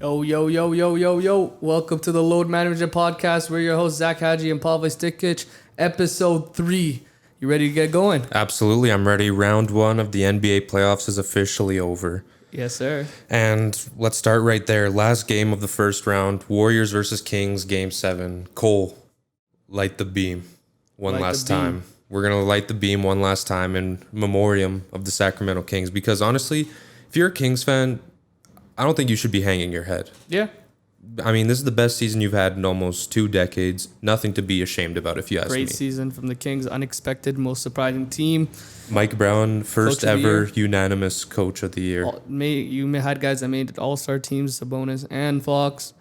Yo, yo, yo, yo, yo, yo. Welcome to the Load Management Podcast. We're your hosts, Zach Hadji and Pavle Zack. Episode 3. You ready to get going? Absolutely. I'm ready. Round 1 of the NBA playoffs is officially over. Yes, sir. And let's start right there. Last game of the first round, Warriors versus Kings, Game 7. Cole, light the beam one last time. We're going to light the beam one last time in memoriam of the Sacramento Kings. Because honestly, if you're a Kings fan, I don't think you should be hanging your head. Yeah. I mean, this is the best season you've had in almost 2 decades. Nothing to be ashamed about, if you ask me. Great season from the Kings. Unexpected, most surprising team. Mike Brown, first ever unanimous coach of the year. You had guys that made all-star teams, Sabonis and Fox.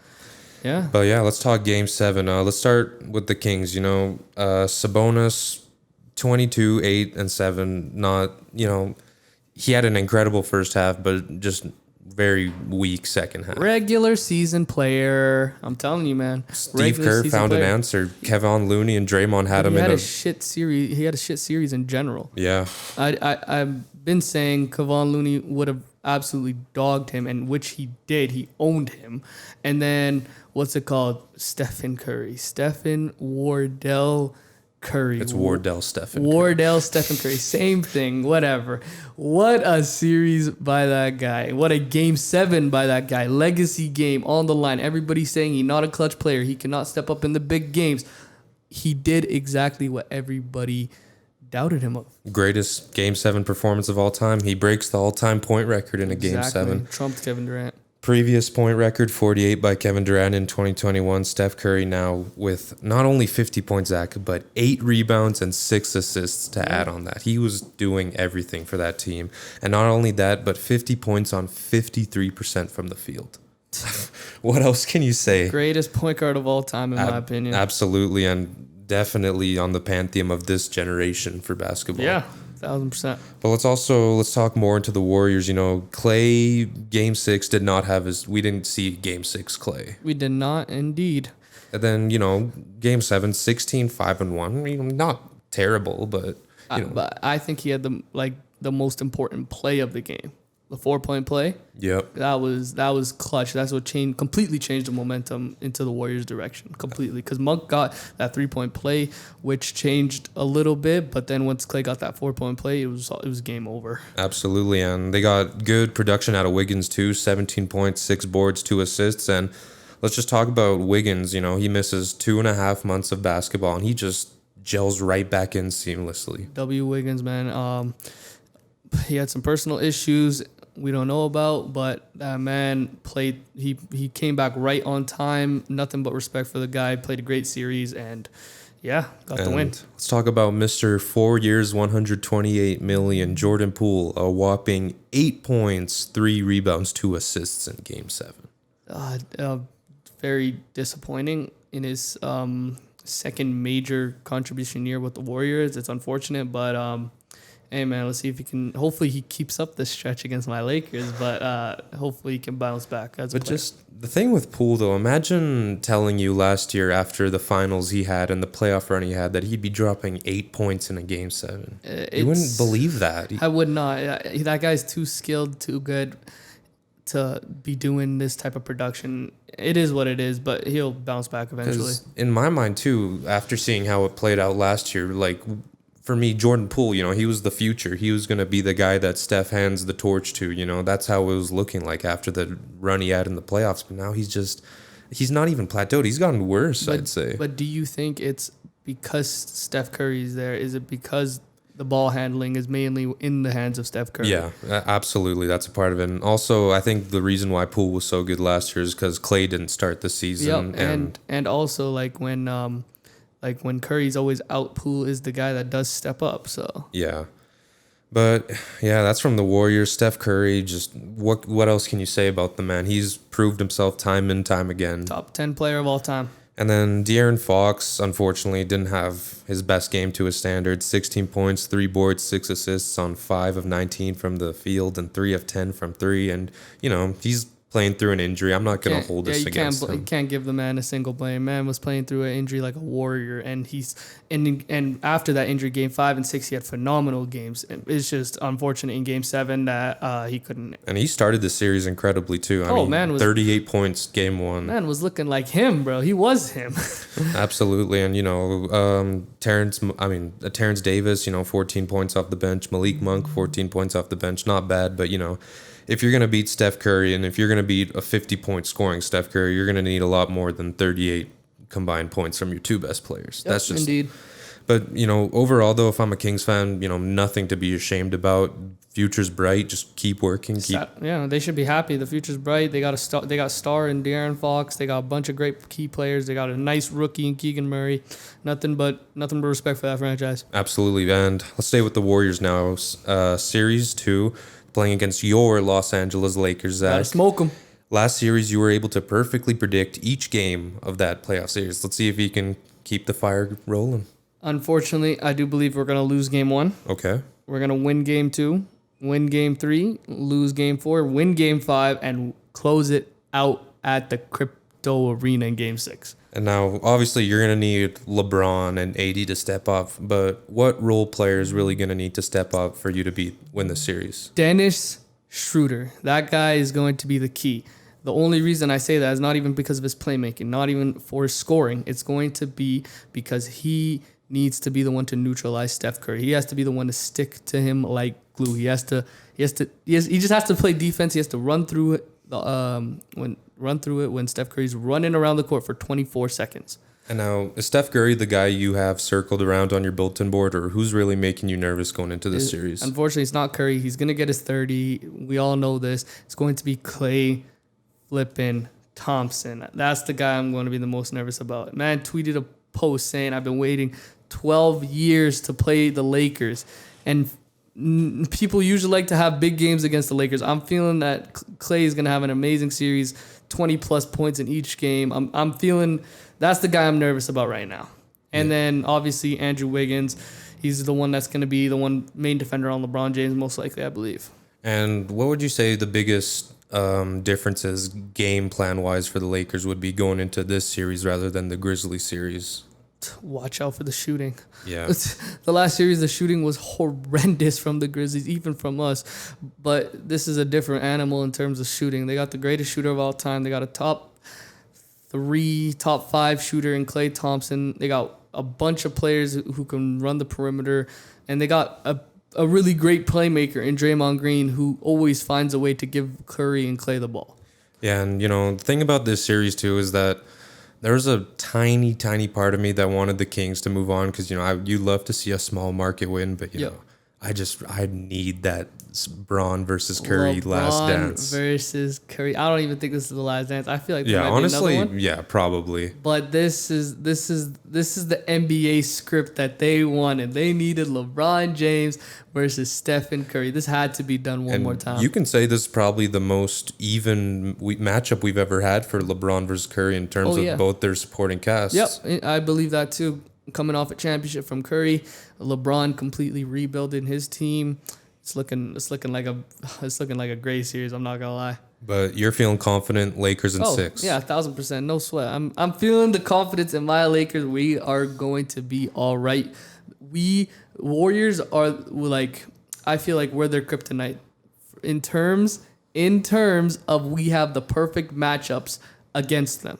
Yeah. But yeah, let's talk Game 7. Let's start with the Kings. Sabonis, 22, 8, and 7. He had an incredible first half, but just very weak second half. Regular season player. I'm telling you, man. Steve Kerr found an answer. Kevon Looney and Draymond had him in a shit series. He had a shit series in general. Yeah. I've been saying Kevon Looney would have absolutely dogged him, and which he did. He owned him. And then, Stephen Wardell Curry. It's Wardell Stephen Curry. Same thing. Whatever. What a series by that guy. What a Game 7 by that guy. Legacy game on the line. Everybody's saying he's not a clutch player. He cannot step up in the big games. He did exactly what everybody doubted him of. Greatest Game 7 performance of all time. He breaks the all-time point record in a Game 7. Trumped Kevin Durant. Previous point record, 48 by Kevin Durant in 2021. Steph Curry now with not only 50 points, Zach, but 8 rebounds and 6 assists to add on that. He was doing everything for that team. And not only that, but 50 points on 53% from the field. What else can you say? Greatest point guard of all time, in my opinion. Absolutely, and definitely on the pantheon of this generation for basketball. Yeah. 1,000%. But let's talk more into the Warriors. Clay, Game 6 did not have we didn't see Game 6 Clay. We did not, indeed. And then, Game 7, 16, 5 and 1. Not terrible, but But I think he had the most important play of the game. The 4-point play. Yep. That was clutch. That's what completely changed the momentum into the Warriors' direction. Completely. Because Monk got that 3-point play, which changed a little bit. But then once Clay got that 4-point play, it was game over. Absolutely. And they got good production out of Wiggins too. 17 points, 6 boards, 2 assists. And let's just talk about Wiggins. He misses 2.5 months of basketball, and he just gels right back in seamlessly. W. Wiggins, man. He had some personal issues we don't know about, but that man played. He came back right on time. Nothing but respect for the guy. Played a great series, and got the win. Let's talk about Mr. 4 years, $128 million, Jordan Poole, a whopping 8 points, 3 rebounds, 2 assists in Game 7. Very disappointing in his second major contribution year with the Warriors. It's unfortunate, but hey, man, let's see if he can. Hopefully, he keeps up this stretch against my Lakers, but hopefully, he can bounce back as a player. Just the thing with Poole, though, imagine telling you last year after the finals he had and the playoff run he had that he'd be dropping 8 points in a Game 7. You wouldn't believe that. I would not. That guy's too skilled, too good to be doing this type of production. It is what it is, but he'll bounce back eventually. In my mind, too, after seeing how it played out last year, for me, Jordan Poole, he was the future. He was going to be the guy that Steph hands the torch to. That's how it was looking like after the run he had in the playoffs. But now he's not even plateaued. He's gotten worse, I'd say. But do you think it's because Steph Curry's there? Is it because the ball handling is mainly in the hands of Steph Curry? Yeah, absolutely. That's a part of it. And also, I think the reason why Poole was so good last year is because Clay didn't start the season. Yep, and also, when Curry's always out, Poole is the guy that does step up. So yeah, but yeah, that's from the Warriors. Steph Curry, just what else can you say about the man? He's proved himself time and time again. Top 10 player of all time. And then De'Aaron Fox, unfortunately, didn't have his best game to his standards. 16 points, 3 boards, 6 assists on 5 of 19 from the field and 3 of 10 from 3. And he's playing through an injury. I'm not going to hold this you against you him. can't give the man a single blame. Man was playing through an injury like a warrior, and and after that injury, game 5 and 6, he had phenomenal games. It's just unfortunate in game 7 that he couldn't. And he started the series incredibly too. I mean, man, 38 points game 1. Man was looking like him, bro. He was him. Absolutely. And, Terrence Davis, 14 points off the bench. Malik Monk, 14 points off the bench. Not bad, but, if you're going to beat Steph Curry and if you're going to beat a 50-point scoring Steph Curry, you're going to need a lot more than 38 combined points from your 2 best players. Yep, That's just indeed. But, overall, though, if I'm a Kings fan, nothing to be ashamed about. Future's bright. Just keep working. They should be happy. The future's bright. They got a star. They got star in De'Aaron Fox. They got a bunch of great key players. They got a nice rookie in Keegan Murray. Nothing but respect for that franchise. Absolutely. And let's stay with the Warriors now. Series 2, playing against your Los Angeles Lakers, Zach. Gotta smoke them. Last series, you were able to perfectly predict each game of that playoff series. Let's see if you can keep the fire rolling. Unfortunately, I do believe we're going to lose game 1. Okay. We're going to win game 2, win game 3, lose game 4, win game 5, and close it out at the Crypto Arena in game 6. And now, obviously, you're going to need LeBron and AD to step up. But what role player is really going to need to step up for you to win the series? Dennis Schroeder. That guy is going to be the key. The only reason I say that is not even because of his playmaking, not even for his scoring. It's going to be because he needs to be the one to neutralize Steph Curry. He has to be the one to stick to him like glue. He just has to play defense. He has to run through it when Steph Curry's running around the court for 24 seconds. And now, is Steph Curry the guy you have circled around on your bulletin board, or who's really making you nervous going into this series? Unfortunately, it's not Curry. He's going to get his 30. We all know this. It's going to be Klay flipping Thompson. That's the guy I'm going to be the most nervous about. Man tweeted a post saying, I've been waiting 12 years to play the Lakers. And people usually like to have big games against the Lakers. I'm feeling that Klay is going to have an amazing series, 20-plus points in each game. I'm feeling that's the guy I'm nervous about right now. And then, obviously, Andrew Wiggins. He's the one that's going to be the one main defender on LeBron James, most likely, I believe. And what would you say the biggest differences game plan-wise for the Lakers would be going into this series rather than the Grizzlies series? Watch out for the shooting. Yeah. The last series, the shooting was horrendous from the Grizzlies, even from us. But this is a different animal in terms of shooting. They got the greatest shooter of all time. They got a top 5 shooter in Klay Thompson. They got a bunch of players who can run the perimeter. And they got a really great playmaker in Draymond Green who always finds a way to give Curry and Klay the ball. Yeah, and, the thing about this series, too, is that there was a tiny, tiny part of me that wanted the Kings to move on because, you love to see a small market win, but, I need that Braun versus Curry last dance. Versus Curry. I don't even think this is the last dance. I feel like there might honestly, be another one. yeah, probably. But this is the NBA script that they wanted. They needed LeBron James versus Stephen Curry. This had to be done one more time. You can say this is probably the most even matchup we've ever had for LeBron versus Curry in terms of both their supporting casts. Yep, I believe that too. Coming off a championship from Curry, LeBron completely rebuilding his team. It's looking like a great series. I'm not gonna lie. But you're feeling confident, Lakers in 6. Yeah, 1,000%, no sweat. I'm feeling the confidence in my Lakers. We are going to be all right. We Warriors are I feel like we're their kryptonite in terms of we have the perfect matchups against them.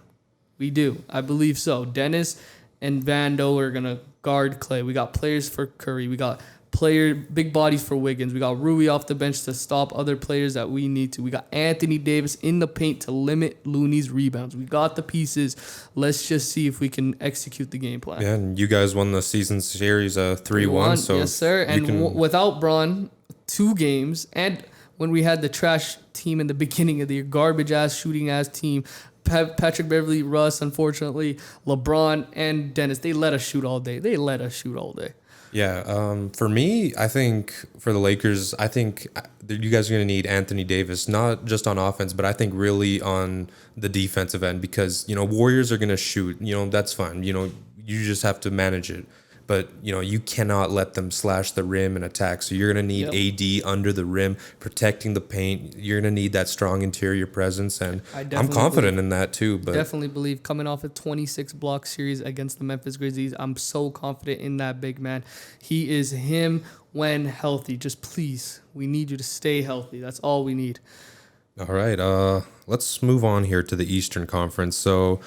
We do. I believe so. Dennis and Vando are gonna guard Klay. We got players for Curry. We got big bodies for Wiggins. We got Rui off the bench to stop other players that we need to. We got Anthony Davis in the paint to limit Looney's rebounds. We got the pieces. Let's just see if we can execute the game plan. Yeah, and you guys won the season series 3-1. So yes, sir. And without Braun, 2 games. And when we had the trash team in the beginning of the year, garbage-ass, shooting-ass team, Patrick Beverly, Russ, unfortunately, LeBron, and Dennis, they let us shoot all day. Yeah, for me, I think for the Lakers, I think you guys are going to need Anthony Davis, not just on offense, but I think really on the defensive end because, Warriors are going to shoot. That's fine. You just have to manage it. but you cannot let them slash the rim and attack. So you're going to need AD under the rim, protecting the paint. You're going to need that strong interior presence, and I'm confident in that too. But definitely believe coming off a 26 block series against the Memphis Grizzlies, I'm so confident in that big man. He is him when healthy. Just please, we need you to stay healthy. That's all we need. All right, let's move on here to the Eastern Conference. So,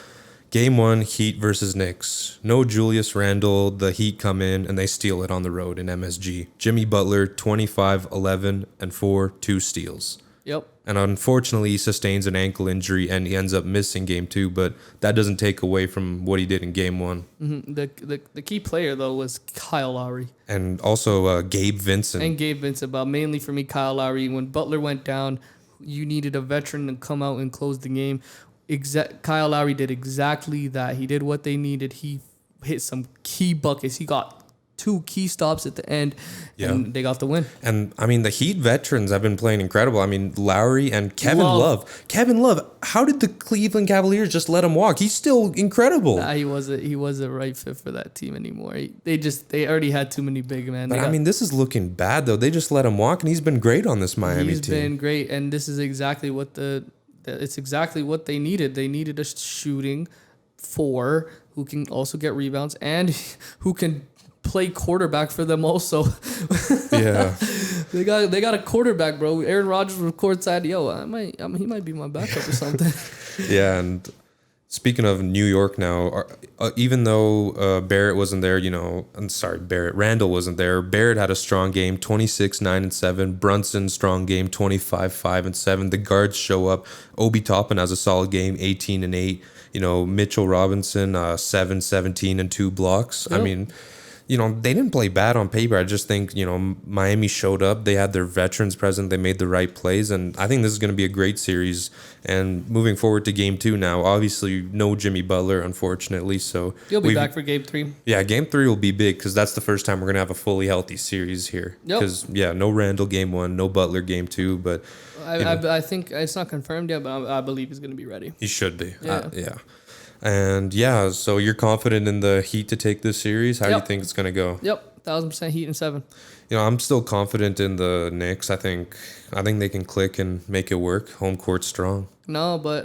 Game 1, Heat versus Knicks. No Julius Randle. The Heat come in and they steal it on the road in MSG. Jimmy Butler, 25, 11, and 4, 2 steals. Yep. And unfortunately, he sustains an ankle injury and he ends up missing Game 2, but that doesn't take away from what he did in Game 1. Mm-hmm. The key player, though, was Kyle Lowry. And also Gabe Vincent. But mainly for me, Kyle Lowry. When Butler went down, you needed a veteran to come out and close the game. Kyle Lowry did exactly that. He did what they needed. He hit some key buckets. He got 2 key stops at the end, and they got the win. And, I mean, the Heat veterans have been playing incredible. I mean, Lowry and Kevin Love. Kevin Love, how did the Cleveland Cavaliers just let him walk? He's still incredible. Nah, he wasn't right fit for that team anymore. They already had too many big men. But, this is looking bad, though. They just let him walk, and he's been great on this Miami team. He's been great, and this is exactly what it's exactly what they needed. They needed a shooting 4 who can also get rebounds and who can play quarterback for them also. Yeah. They got a quarterback, bro. Aaron Rodgers was courtside. He might be my backup or something. Yeah, and speaking of New York now, even though Barrett wasn't there, Randall wasn't there. Barrett had a strong game, 26, 9, and 7. Brunson, strong game, 25, 5, and 7. The guards show up. Obi Toppin has a solid game, 18 and 8. Mitchell Robinson, 7, 17, and 2 blocks. Yep. They didn't play bad on paper. I just think, Miami showed up. They had their veterans present. They made the right plays. And I think this is going to be a great series. And moving forward to Game 2 now, obviously no Jimmy Butler, unfortunately. So you'll be back for Game 3. Yeah, Game 3 will be big because that's the first time we're going to have a fully healthy series here. Because, no Randall Game 1, no Butler Game 2. But I think it's not confirmed yet, but I believe he's going to be ready. He should be. Yeah. And so you're confident in the Heat to take this series? How do you think it's going to go? Yep, 1,000% Heat in 7. I'm still confident in the Knicks. I think they can click and make it work. Home court strong. No, but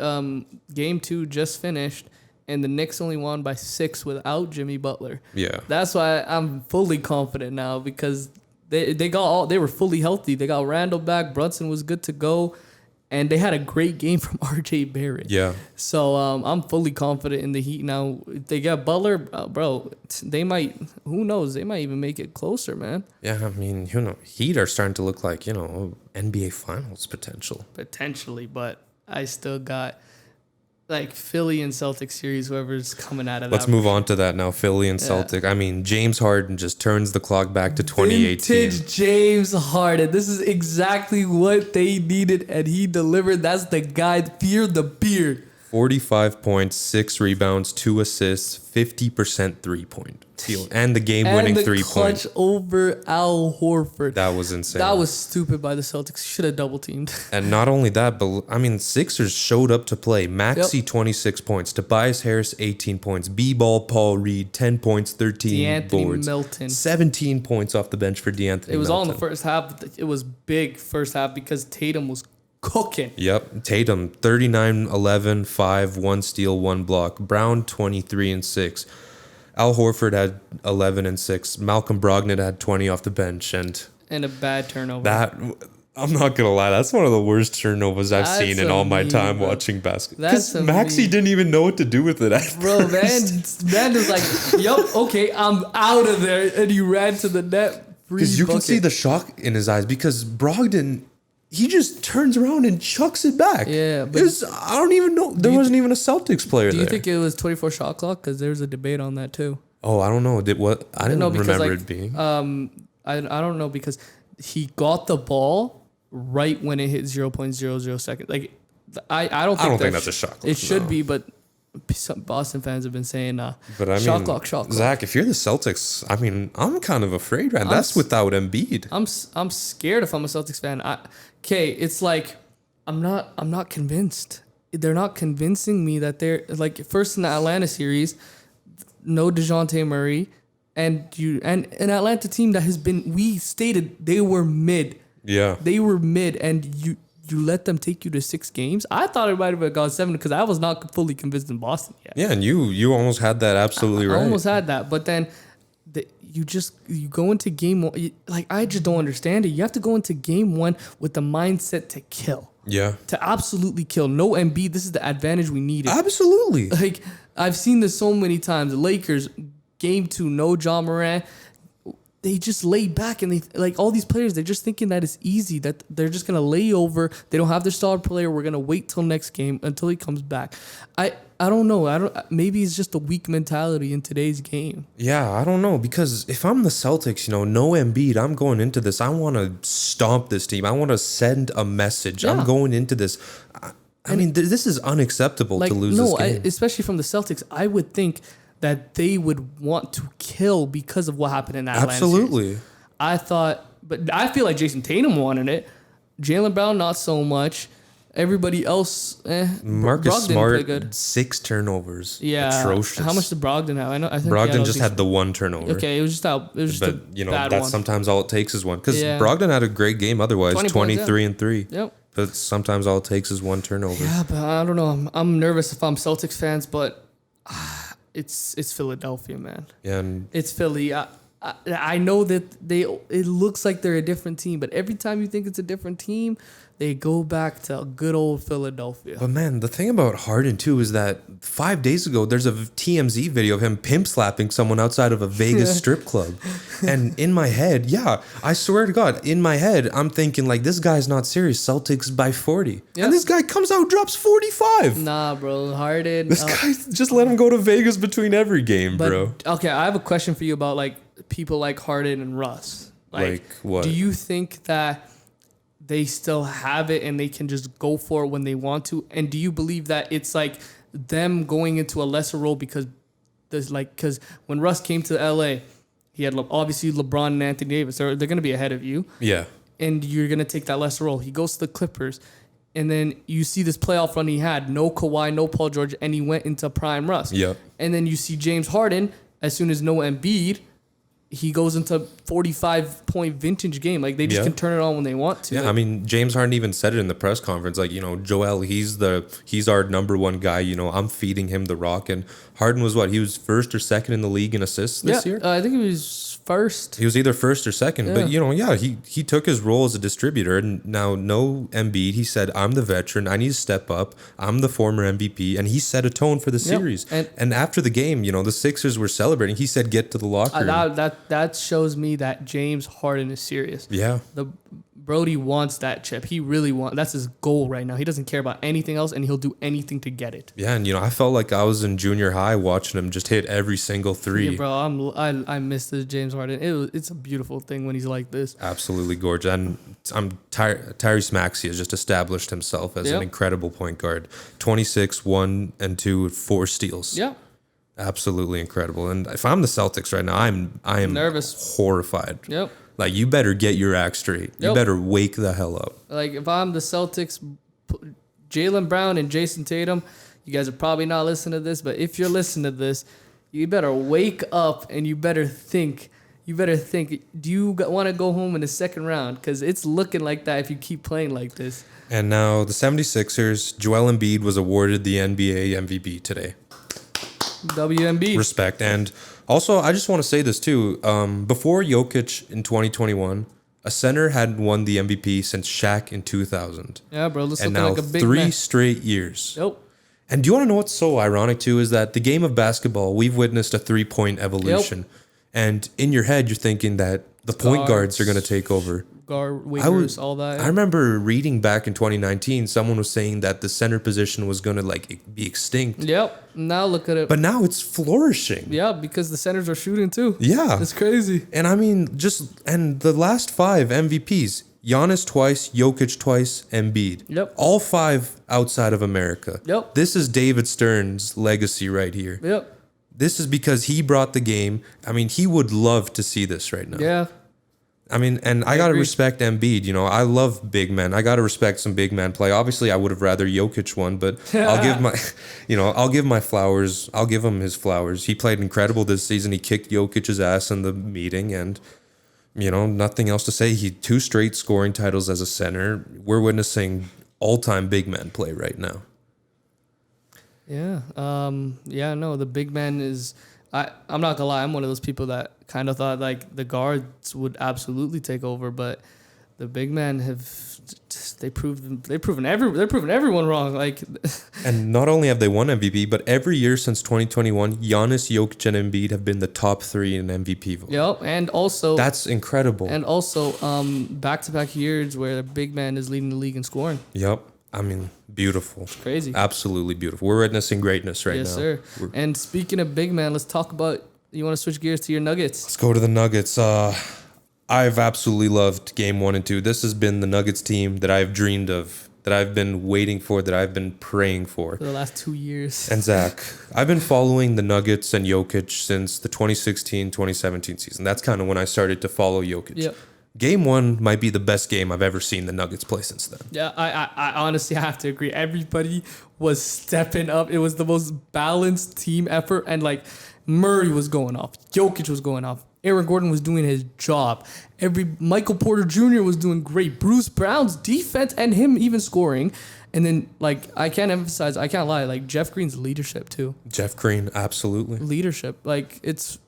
Game 2 just finished, and the Knicks only won by 6 without Jimmy Butler. Yeah, that's why I'm fully confident now because they were fully healthy. They got Randall back. Brunson was good to go. And they had a great game from R.J. Barrett. Yeah. So I'm fully confident in the Heat now. If they get Butler, bro, they might, who knows, they might even make it closer, man. Yeah, Heat are starting to look like, NBA Finals potential. Potentially, but I still got, Philly and Celtics series, whoever's coming out of that. Let's move on to that now, Philly and Celtic. James Harden just turns the clock back to 2018. Vintage James Harden. This is exactly what they needed, and he delivered. That's the guy. Fear the beard. 45 points, 6 rebounds, 2 assists, 50% 3-point steal, and the game-winning 3-point. Clutch over Al Horford. That was insane. That was stupid by the Celtics. Should have double-teamed. And not only that, but Sixers showed up to play. Maxey, 26 points. Tobias Harris, 18 points. B-Ball, Paul Reed, 10 points, 13 boards. Melton. 17 points off the bench for DeAnthony It was Melton. all in the first half. It was big first half because Tatum was cooking. Yep. Tatum, 39, 11, 5, 1 steal, 1 block. Brown, 23 and 6. Al Horford had 11 and 6. Malcolm Brogdon had 20 off the bench. And a bad turnover. That, I'm not going to lie, that's one of the worst turnovers I've seen in all my time watching basketball. Because Maxey didn't even know what to do with it at Bro, first. man was like, yup, okay, I'm out of there. And he ran to the net. Because you can see the shock in his eyes because Brogdon, he just turns around and chucks it back. Yeah. But I don't even know. There wasn't even a Celtics player there. Do you think it was 24 shot clock? Because there's a debate on that too. Oh, I don't know. I didn't remember it being. I don't know because he got the ball right when it hit 0.00 seconds. I don't think that's a shot clock. It should be, but some Boston fans have been saying, shot clock. Zach, if you're the Celtics, I'm kind of afraid, man. That's without Embiid. I'm scared if I'm a Celtics fan. It's like I'm not convinced. They're not convincing me that they're first in the Atlanta series, no DeJounte Murray, and an Atlanta team that has been, we stated they were mid. Yeah. They were mid, and you let them take you to 6 games. I thought it might have gone 7 because I was not fully convinced in Boston yet. Yeah, and you almost had that absolutely right. I almost had that, but then you go into game 1. Like, I just don't understand it. You have to go into game 1 with the mindset to kill. Yeah. To absolutely kill. No Embiid. This is the advantage we needed. Absolutely. Like, I've seen this so many times. The Lakers, game 2, no John Morant. They just lay back, and like all these players, they're just thinking that it's easy, that they're just gonna lay over. They don't have their star player. We're gonna wait till next game until he comes back. I don't know. Maybe it's just a weak mentality in today's game. Yeah, I don't know, because if I'm the Celtics, no Embiid, I'm going into this. I want to stomp this team. I want to send a message. Yeah. I'm going into this. I mean, this is unacceptable to lose this game. Especially from the Celtics, I would think that they would want to kill because of what happened in that Absolutely. Series. I thought, but I feel like Jason Tatum wanted it. Jaylen Brown, not so much. Everybody else, Marcus Smart, good. 6 turnovers. Yeah, atrocious. How much did Brogdon have? I think Brogdon just had the 1 turnover. Okay, it was just that. It was just but a bad that's one. sometimes all it takes is one. Because Brogdon had a great game otherwise, 23 and 3. Yep. But sometimes all it takes is 1 turnover. Yeah, but I don't know. I'm nervous if I'm Celtics fans, but it's Philadelphia, man. Yeah, and It's Philly. I know that it looks like they're a different team, but every time you think it's a different team, they go back to good old Philadelphia. But man, the thing about Harden too is that 5 days ago, there's a TMZ video of him pimp slapping someone outside of a Vegas strip club. And in my head, I swear to God, in my head, I'm thinking like, this guy's not serious. Celtics by 40. Yeah. And this guy comes out, drops 45. Nah, bro. Harden. This guy, just let him go to Vegas between every game, bro. Okay, I have a question for you about like people like Harden and Russ. Like what? Do you think that they still have it and they can just go for it when they want to? And do you believe that it's like them going into a lesser role because when Russ came to LA, he had obviously LeBron and Anthony Davis. They're going to be ahead of you. Yeah. And you're going to take that lesser role. He goes to the Clippers, and then you see this playoff run he had. No Kawhi, no Paul George, and he went into prime Russ. Yep. And then you see James Harden, as soon as no Embiid, he goes into 45-point vintage game. Like, they just can turn it on when they want to. Yeah, like, I mean, James Harden even said it in the press conference. Like, Joel, he's our number 1 guy. I'm feeding him the rock. And Harden was what? He was first or second in the league in assists this year? I think he was first. He was either first or second. But, he took his role as a distributor. And now, no Embiid. He said, I'm the veteran. I need to step up. I'm the former MVP. And he set a tone for the series. And after the game, the Sixers were celebrating. He said, get to the locker room. That shows me that James Harden is serious. Yeah. The Brody wants that chip. He really wants. That's his goal right now. He doesn't care about anything else, and he'll do anything to get it. Yeah, and I felt like I was in junior high watching him just hit every single 3. Yeah, bro, I miss this James Harden. It's a beautiful thing when he's like this. Absolutely gorgeous. And Tyrese Maxey has just established himself as an incredible point guard. 26, 1 and 2, 4 steals. Yeah. Absolutely incredible. And if I'm the Celtics right now, I am nervous, horrified. Yep. Like, you better get your act straight. You better wake the hell up. Like, if I'm the Celtics, Jaylen Brown and Jason Tatum, you guys are probably not listening to this, but if you're listening to this, you better wake up and you better think. Do you want to go home in the second round? Because it's looking like that if you keep playing like this. And now the 76ers, Joel Embiid was awarded the NBA MVP today. WMB. Respect. And also, I just want to say this too. Before Jokic in 2021, a center hadn't won the MVP since Shaq in 2000. Yeah, bro. This and looking now like a big 3 mess. straight years. Yep. And do you want to know what's so ironic too? Is that the game of basketball, we've witnessed a 3-point evolution. Yep. And in your head, you're thinking that the point guards are going to take over. Guard, wingers, all that. I remember reading back in 2019, someone was saying that the center position was going to be extinct. Yep. Now look at it. But now it's flourishing. Yeah, because the centers are shooting too. Yeah. It's crazy. And I mean, and the last 5 MVPs, Giannis twice, Jokic twice, Embiid. Yep. All 5 outside of America. Yep. This is David Stern's legacy right here. Yep. This is because he brought the game. I mean, he would love to see this right now. Yeah. I mean, and I got to agree. respect Embiid. You know, I love big men. I got to respect some big man play. Obviously, I would have rather Jokic won, but I'll give my, I'll give my flowers. I'll give him his flowers. He played incredible this season. He kicked Jokic's ass in the meeting, and nothing else to say. He 2 straight scoring titles as a center. We're witnessing all-time big man play right now. Yeah. No, the big man is. I'm not gonna lie. I'm one of those people that kind of thought like the guards would absolutely take over, but the big men they're proving everyone wrong. Like, and not only have they won MVP, but every year since 2021, Giannis, Jokic, and Embiid have been the top 3 in MVP vote. yep. And also That's incredible. And also, back-to-back years where the big man is leading the league in scoring. Yep. I mean, beautiful. It's crazy. Absolutely beautiful. We're witnessing greatness right now. Yes, sir. And speaking of big man, let's talk about. You want to switch gears to your Nuggets? Let's go to the Nuggets. I've absolutely loved game 1 and 2. This has been the Nuggets team that I've dreamed of, that I've been waiting for, that I've been praying for. For the last 2 years. And Zach, I've been following the Nuggets and Jokic since the 2016-2017 season. That's kind of when I started to follow Jokic. Yep. Game 1 might be the best game I've ever seen the Nuggets play since then. Yeah, I honestly have to agree. Everybody was stepping up. It was the most balanced team effort. And like Murray was going off. Jokic was going off. Aaron Gordon was doing his job. Michael Porter Jr. was doing great. Bruce Brown's defense and him even scoring. And then like I can't lie, like Jeff Green's leadership too. Jeff Green, absolutely. Leadership. Like it's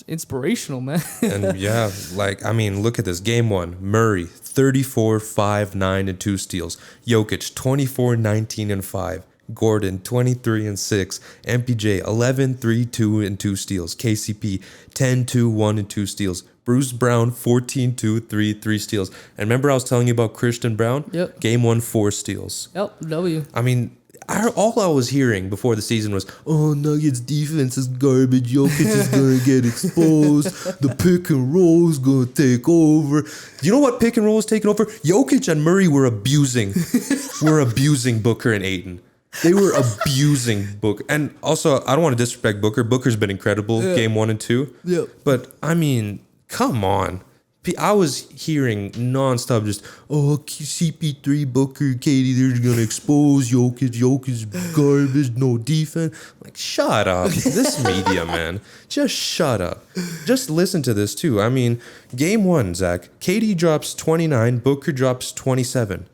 inspirational, man. And yeah, like, I mean, look at this. Game 1, Murray, 34, 5, 9, and 2 steals. Jokic, 24, 19, and 5. Gordon, 23 and 6. MPJ, 11, 3, 2, and 2 steals. KCP, 10, 2, 1, and 2 steals. Bruce Brown, 14, 2, 3, 3 steals. And remember I was telling you about Christian Brown? Yep. Game 1, 4 steals. Yep, W. I mean, all I was hearing before the season was, oh, Nuggets defense is garbage. Jokic is going to get exposed. The pick and roll is going to take over. You know what pick and roll is taking over? Jokic and Murray were abusing Booker and Ayton. They were abusing Booker. And also, I don't want to disrespect Booker. Booker's been incredible, game 1 and 2. Yeah. But, I mean, come on. I was hearing nonstop just, oh, CP3, Booker, Katie, they're going to expose Jokic, garbage, no defense. Like, shut up. This media, man. Just shut up. Just listen to this, too. I mean, game 1, Zach, Katie drops 29, Booker drops 27.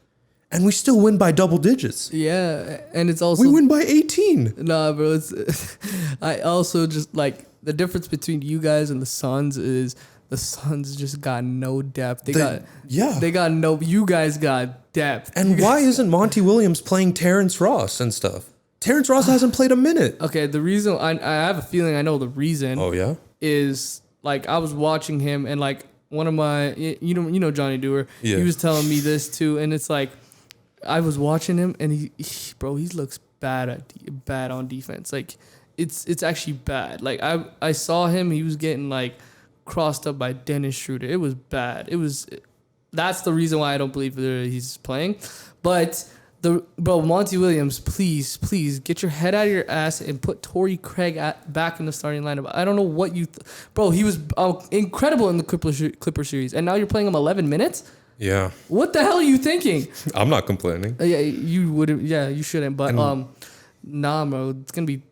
And we still win by double digits. Yeah, and it's also... We win by 18. Nah, bro, I also just, like, the difference between you guys and the Suns is... The Suns just got no depth. You guys got depth. And why isn't Monty Williams playing Terrence Ross and stuff? Terrence Ross hasn't played a minute. Okay, the reason I have a feeling I know the reason. Oh yeah, is like I was watching him and like one of my you know Johnny Dewar. Yeah. He was telling me this too, and it's like I was watching him and he looks bad on defense. Like it's actually bad. Like I saw him. He was getting like crossed up by Dennis Schroeder. It was bad. That's the reason why I don't believe that he's playing. But Monty Williams, please get your head out of your ass and put Torrey Craig back in the starting lineup. I don't know what you, he was incredible in the Clipper series, and now you're playing him 11 minutes. Yeah. What the hell are you thinking? I'm not complaining. Yeah, you wouldn't. Yeah, you shouldn't. But nah, bro, it's gonna be.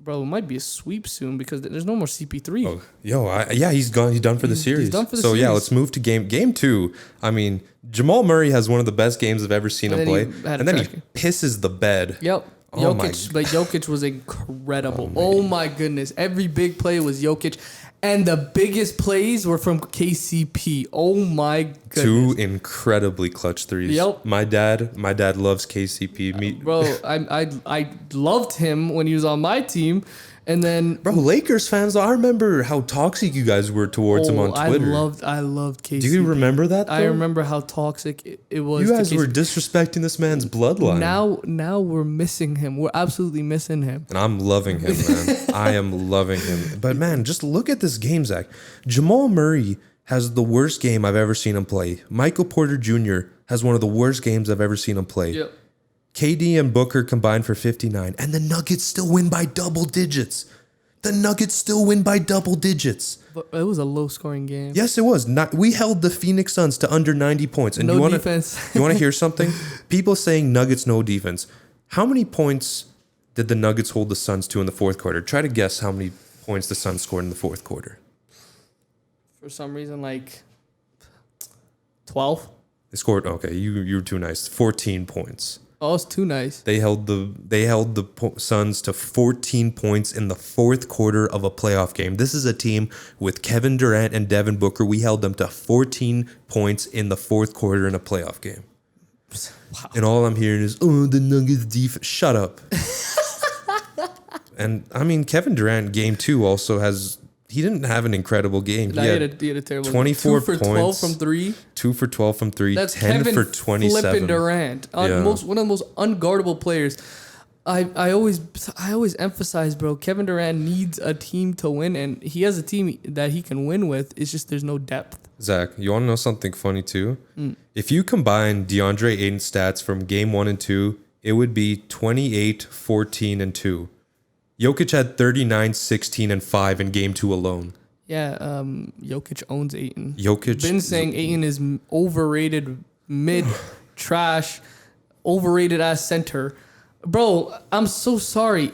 Bro, it might be a sweep soon because there's no more CP3. Oh, he's gone. He's done for the series. He's done for the series. series. Yeah, let's move to game 2. I mean, Jamal Murray has one of the best games I've ever seen him play, and then he pisses the bed. Yep. Oh Jokic was incredible. Oh my goodness, every big play was Jokic, and the biggest plays were from KCP. Oh my goodness. 2 incredibly clutch threes. Yep. My dad loves KCP. Bro, I loved him when he was on my team, and then Lakers fans, I remember how toxic you guys were towards him on Twitter. I loved KCP. Do you remember that? Though? I remember how toxic it was. You guys were disrespecting this man's bloodline. Now we're missing him. We're absolutely missing him. And I'm loving him, man. I am loving him. But man, just look at this game, Zach. Jamal Murray has the worst game I've ever seen him play. Michael Porter Jr. has one of the worst games I've ever seen him play. Yep. KD and Booker combined for 59, and the Nuggets still win by double digits. The Nuggets still win by double digits. But it was a low-scoring game. Yes, it was. We held the Phoenix Suns to under 90 points. And no defense. You want to hear something? People saying Nuggets no defense. How many points did the Nuggets hold the Suns to in the fourth quarter? Try to guess how many points the Suns scored in the fourth quarter. For some reason, 12. They scored. Okay, you were too nice. 14 points. Oh, it's too nice. They held the Suns to 14 points in the fourth quarter of a playoff game. This is a team with Kevin Durant and Devin Booker. We held them to 14 points in the fourth quarter in a playoff game. Wow. And all I'm hearing is, oh, the Nuggets defense. Shut up. And I mean, Kevin Durant, game 2 also he didn't have an incredible game. He had a terrible 24 2 for points, 12 from 3. 2 for 12 from 3. That's 10 Kevin for 27. Flippin' Durant, one of the most unguardable players. I always emphasize, bro. Kevin Durant needs a team to win, and he has a team that he can win with. It's just there's no depth. Zach, you want to know something funny too? If you combine DeAndre Ayton's stats from game 1 and 2, it would be 28, 14, and 2. Jokic had 39, 16, and 5 in game 2 alone. Yeah, Jokic owns Ayton. Been saying Ayton is overrated, mid, trash, overrated as center. Bro, I'm so sorry.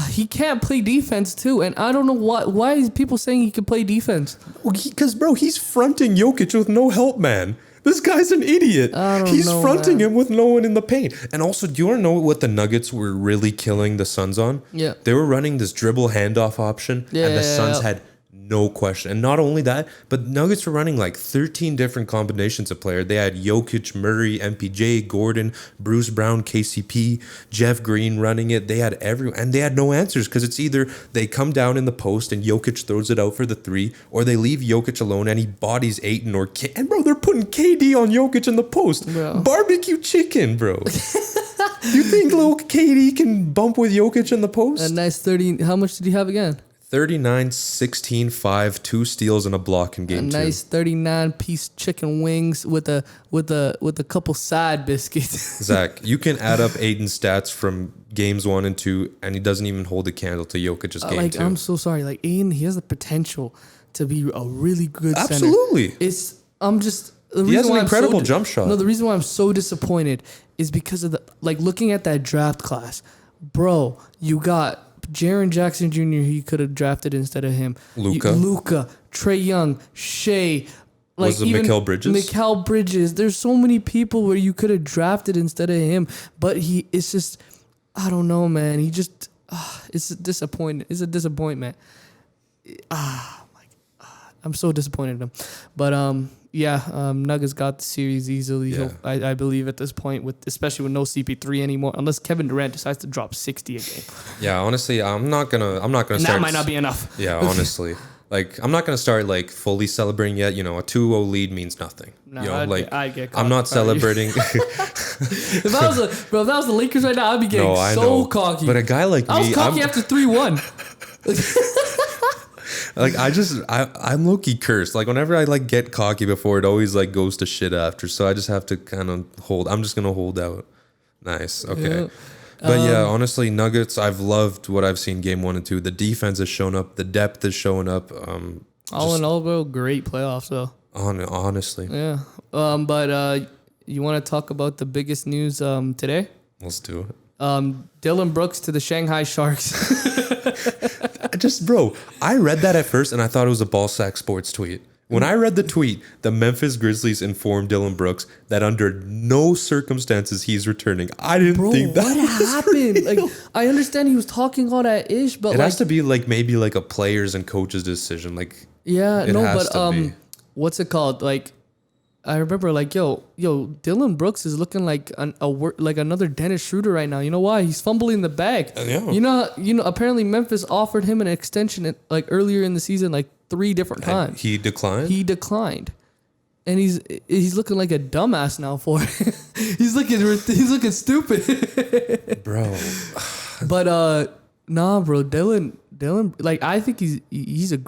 He can't play defense too, and I don't know why is people saying he can play defense? Because, bro, he's fronting Jokic with no help, man. This guy's an idiot. He's fronting him with no one in the paint. And also, do you want to know what the Nuggets were really killing the Suns on? Yeah. They were running this dribble handoff option, and the Suns had no question. And not only that, but Nuggets were running 13 different combinations of player. They had Jokic, Murray, MPJ, Gordon, Bruce Brown, KCP, Jeff Green running it. They had everyone, and they had no answers because it's either they come down in the post and Jokic throws it out for the 3, or they leave Jokic alone and he bodies Ayton or and bro, they're putting KD on Jokic in the post. Bro. Barbecue chicken, bro. You think little KD can bump with Jokic in the post? A nice 30. How much did he have again? 39, 16, 5, 2 steals and a block in game 2. A nice 39-piece chicken wings with a couple side biscuits. Zach, you can add up Ayton's stats from games 1 and 2, and he doesn't even hold a candle to Jokic's game 2. I'm so sorry. Ayton, he has the potential to be a really good center. Absolutely. He has an incredible jump shot. No, the reason why I'm so disappointed is because of looking at that draft class. Bro, you got Jaren Jackson Jr., he could have drafted instead of him. Luka, Trae Young, Shea. Was it Mikal Bridges? Mikal Bridges. There's so many people where you could have drafted instead of him. But it's just, I don't know, man. He just, it's a disappointment. It's a disappointment. I'm so disappointed in him. But, Nuggets got the series easily. Yeah. I believe at this point, especially with no CP3 anymore, unless Kevin Durant decides to drop 60 a game. Yeah, honestly, I'm not gonna start. That might not be enough. Yeah, honestly, I'm not gonna start fully celebrating yet. A 2-0 lead means nothing. No, I get caught. I'm not celebrating. If that was the Lakers right now, I'd be getting cocky. But a guy like me, I was cocky after 3-1. I'm low-key cursed. Whenever I get cocky before, it always goes to shit after. So I just have to kind of hold. I'm just gonna hold out. Nice. Okay. Yeah. But honestly, Nuggets, I've loved what I've seen game 1 and 2. The defense has shown up. The depth is showing up. All in all, bro, great playoffs though. Honestly. Yeah. But you want to talk about the biggest news today? Let's do it. Dillon Brooks to the Shanghai Sharks. Bro, I read that at first and I thought it was a Ballsack Sports tweet. When I read the tweet, the Memphis Grizzlies informed Dillon Brooks that under no circumstances he's returning. I didn't think that what happened? I understand he was talking all that ish, but it has to be maybe a players and coaches decision. What's it called? I remember Dillon Brooks is looking like another Dennis Schroeder right now. You know why? He's fumbling the bag. Yeah. You know. Apparently Memphis offered him an extension earlier in the season 3 different times. And he declined. And he's looking like a dumbass now for it. he's looking stupid, bro. But bro, Dillon. I think he's a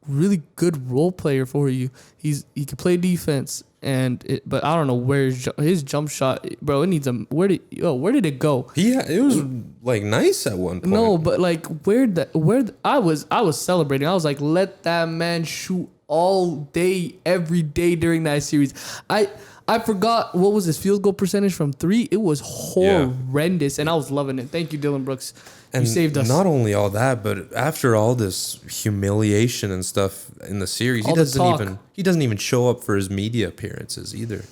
really good role player for you. He can play defense. but I don't know where his jump shot, bro. It needs a where did it go? It was like nice at one point. No, but like I was celebrating. I was like, let that man shoot all day, every day during that series. I forgot what was his field goal percentage from 3. It was horrendous, and I was loving it. Thank you, Dillon Brooks. You saved us. Not only all that, but after all this humiliation and stuff in the series, he doesn't even show up for his media appearances either.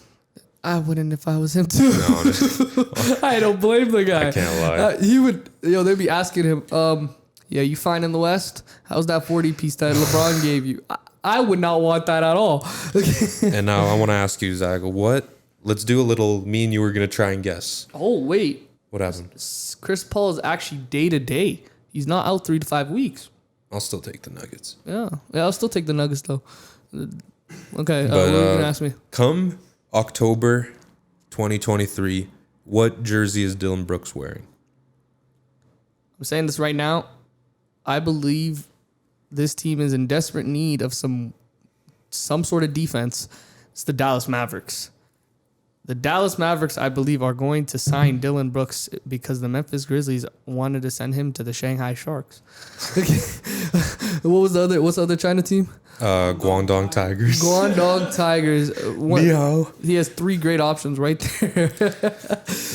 I wouldn't if I was him too. No, I don't blame the guy. I can't lie. He would, they'd be asking him, you fine in the West? How's that 40 piece that LeBron gave you? I would not want that at all. And now I want to ask you, Zach, let's do a little, me and you were going to try and guess. Oh, wait. What happened? Chris Paul is actually day to day. He's not out 3 to 5 weeks. I'll still take the Nuggets. Yeah, I'll still take the Nuggets though. Okay, But, what are you going to ask me? Come October 2023, what jersey is Dillon Brooks wearing? I'm saying this right now. I believe this team is in desperate need of some sort of defense. It's the Dallas Mavericks. The Dallas Mavericks, I believe, are going to sign Dillon Brooks because the Memphis Grizzlies wanted to send him to the Shanghai Sharks. What's the other China team? Guangdong Tigers. Guangdong Tigers. He has 3 great options right there.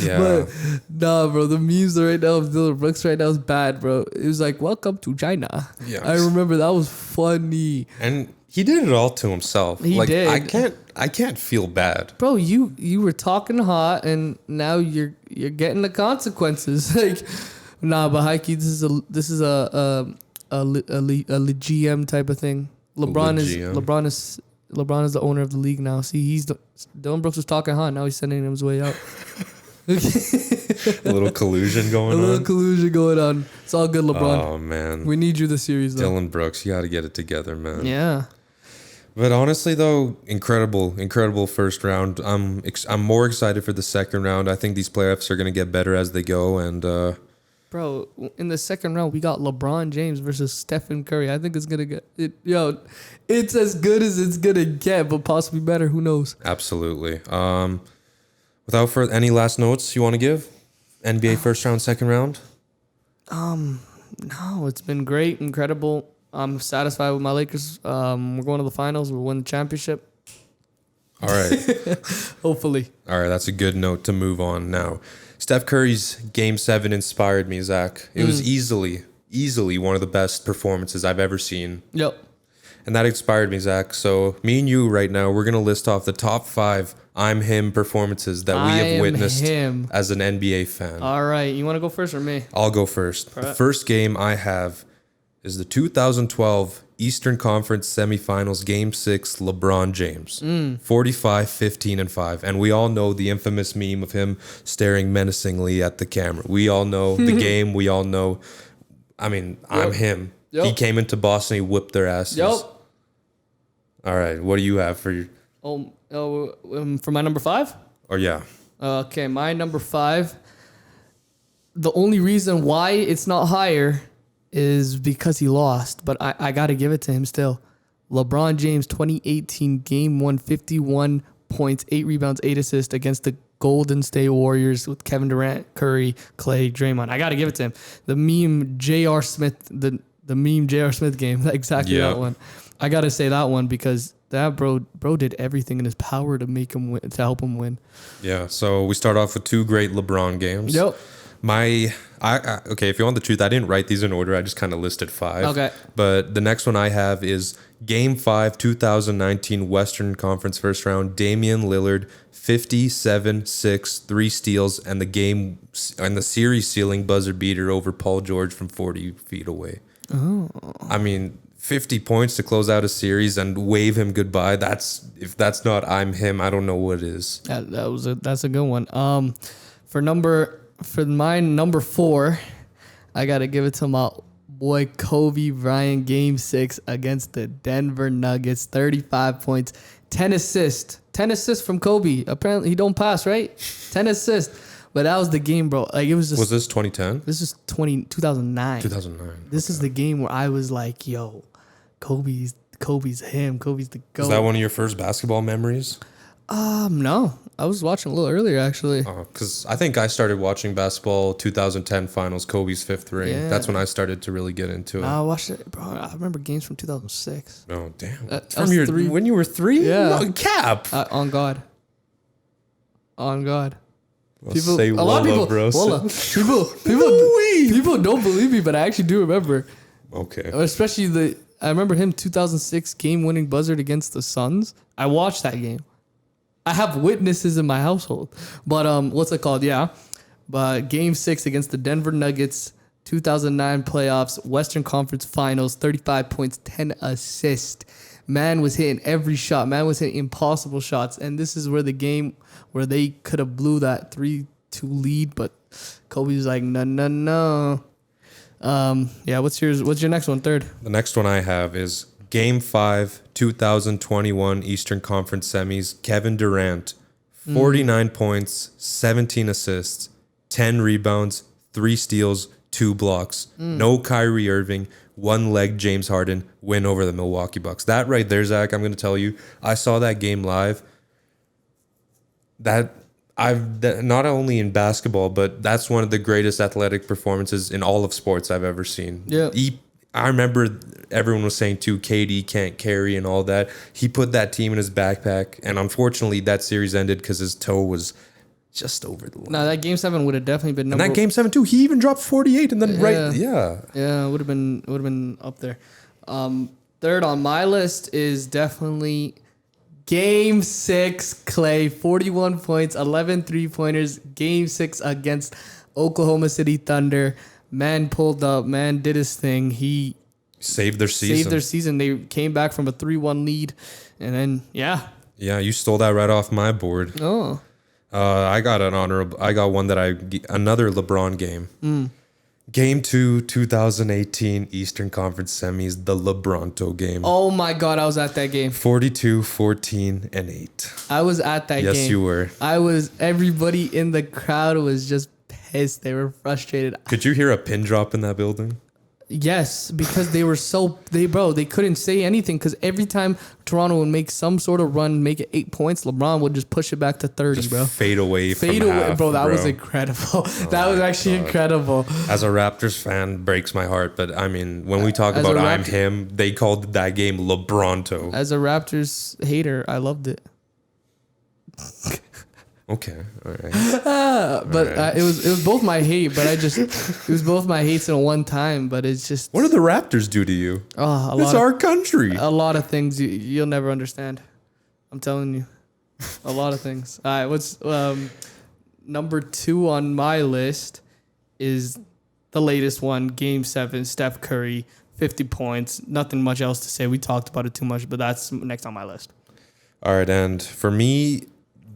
Yeah. But nah, bro, the memes right now of Dillon Brooks right now is bad, bro. It was like, welcome to China. Yeah. I remember that was funny. And he did it all to himself. He did. I can't feel bad. Bro, you were talking hot and now you're getting the consequences. Like, nah, but Heike, this is a GM type of thing. LeBron is the owner of the league now. See, Dillon Brooks was talking hot. Now he's sending him his way out. A little collusion going on. It's all good, LeBron. Oh man, we need you this series though. Dillon Brooks, you got to get it together, man. Yeah. But honestly, though, incredible first round. I'm more excited for the second round. I think these playoffs are gonna get better as they go, and. Bro, in the second round, we got LeBron James versus Stephen Curry. I think it's going to get... it's as good as it's going to get, but possibly better. Who knows? Absolutely. Without further... Any last notes you want to give? NBA first round, second round? No, it's been great, incredible. I'm satisfied with my Lakers. We're going to the finals. We'll win the championship. All right. Hopefully. All right, that's a good note to move on now. Steph Curry's Game 7 inspired me, Zach. It was easily one of the best performances I've ever seen. Yep. And that inspired me, Zach. So me and you right now, we're going to list off the top 5 I'm Him performances that we have witnessed as an NBA fan. All right. You want to go first or me? I'll go first. The first game I have is the 2012 Eastern Conference Semifinals Game 6 LeBron James. 45, 15, and 5. And we all know the infamous meme of him staring menacingly at the camera. We all know the game. We all know. I mean, I'm him. Yep. He came into Boston. He whipped their asses. Yep. All right. What do you have for your... for my number 5? Or yeah. Okay, my number 5. The only reason why it's not higher is because he lost, but I got to give it to him still. LeBron James, 2018 Game 1, 51 points, 8 rebounds, 8 assists against the Golden State Warriors with Kevin Durant, Curry, Clay, Draymond. I got to give it to him. The meme J.R. Smith, the meme J.R. Smith game, exactly that one. I got to say that one because that bro did everything in his power to make him win, to help him win. Yeah, so we start off with 2 great LeBron games. Yep. Okay, if you want the truth, I didn't write these in order. I just kind of listed 5. Okay. But the next one I have is Game 5, 2019 Western Conference First Round. Damian Lillard, 57-6, 3 steals, and the series sealing buzzer beater over Paul George from 40 feet away. Oh. I mean, 50 points to close out a series and wave him goodbye. If that's not I'm Him, I don't know what is. That's a good one. For my number 4, I got to give it to my boy Kobe Bryant, Game 6 against the Denver Nuggets. 35 points, 10 assists. 10 assists from Kobe. Apparently, he don't pass, right? 10 assists. But that was the game, bro. Like, it was just... Was this 2010? This is 2009. 2009. This is the game where I was like, yo, Kobe's him. Kobe's the GOAT. Is that one of your first basketball memories? No. I was watching a little earlier, actually. Because I think I started watching basketball 2010 finals, Kobe's fifth ring. Yeah. That's when I started to really get into it. I watched it, bro. I remember games from 2006. Oh, damn. From your 3. When you were 3? Yeah. No, cap. On God. On God. Well, say a lot of people, bro. People don't believe me, but I actually do remember. Okay. Especially I remember him 2006 game-winning buzzard against the Suns. I watched that game. I have witnesses in my household. But what's it called? Yeah. But Game 6 against the Denver Nuggets, 2009 playoffs, Western Conference Finals, 35 points, 10 assists. Man was hitting every shot. Man was hitting impossible shots. And this is where the game where they could have blew that 3-2 lead, but Kobe was like, no. Yeah, what's your next one? Third. The next one I have is Game 5, 2021 Eastern Conference Semis. Kevin Durant, 49 points, 17 assists, 10 rebounds, 3 steals, 2 blocks. No Kyrie Irving, 1 leg James Harden, win over the Milwaukee Bucks. That right there, Zach, I'm going to tell you, I saw that game live. That not only in basketball, but that's one of the greatest athletic performances in all of sports I've ever seen. Yeah. I remember everyone was saying too, KD can't carry and all that. He put that team in his backpack, and unfortunately that series ended because his toe was just over the line. No, that Game 7 would have definitely been number. And that Game 7 too, he even dropped 48, and then Yeah, it would have been up there. Third on my list is definitely Game 6, Clay, 41 points, 11 3-pointers, Game 6 against Oklahoma City Thunder. Man pulled up, man did his thing. He saved their season. They came back from a 3-1 lead, and then, yeah. Yeah, you stole that right off my board. Oh. I got another LeBron game. Game 2, 2018 Eastern Conference Semis, the LeBronto game. Oh my God, I was at that game. 42, 14, and 8. I was at that game. Yes, you were. Everybody in the crowd was just pissed. They were frustrated. Could you hear a pin drop in that building? Yes, because they were they couldn't say anything because every time Toronto would make some sort of run, make it 8 points, LeBron would just push it back to 30, bro. Fade away, bro. That was incredible. That was actually incredible. As a Raptors fan, breaks my heart. But I mean, when we talk about I'm him, they called that game LeBronto. As a Raptors hater, I loved it. Okay, all right. It was both my hate, but it was both my hates in one time. But it's just, what did the Raptors do to you? It's our country. A lot of things you'll never understand. I'm telling you, a lot of things. All right, what's number 2 on my list is the latest one, Game 7, Steph Curry, 50 points. Nothing much else to say. We talked about it too much, but that's next on my list. All right, and for me,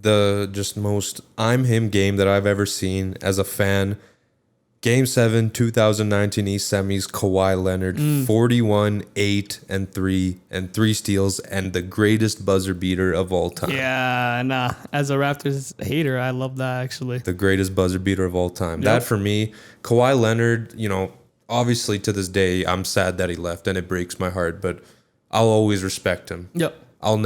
the just most I'm him game that I've ever seen as a fan. Game 7, 2019 East Semis, Kawhi Leonard, 41, 8, and 3, and 3 steals, and the greatest buzzer beater of all time. Yeah, nah. As a Raptors hater, I love that, actually. The greatest buzzer beater of all time. Yep. That, for me, Kawhi Leonard, obviously to this day, I'm sad that he left, and it breaks my heart, but I'll always respect him. Yep. I'll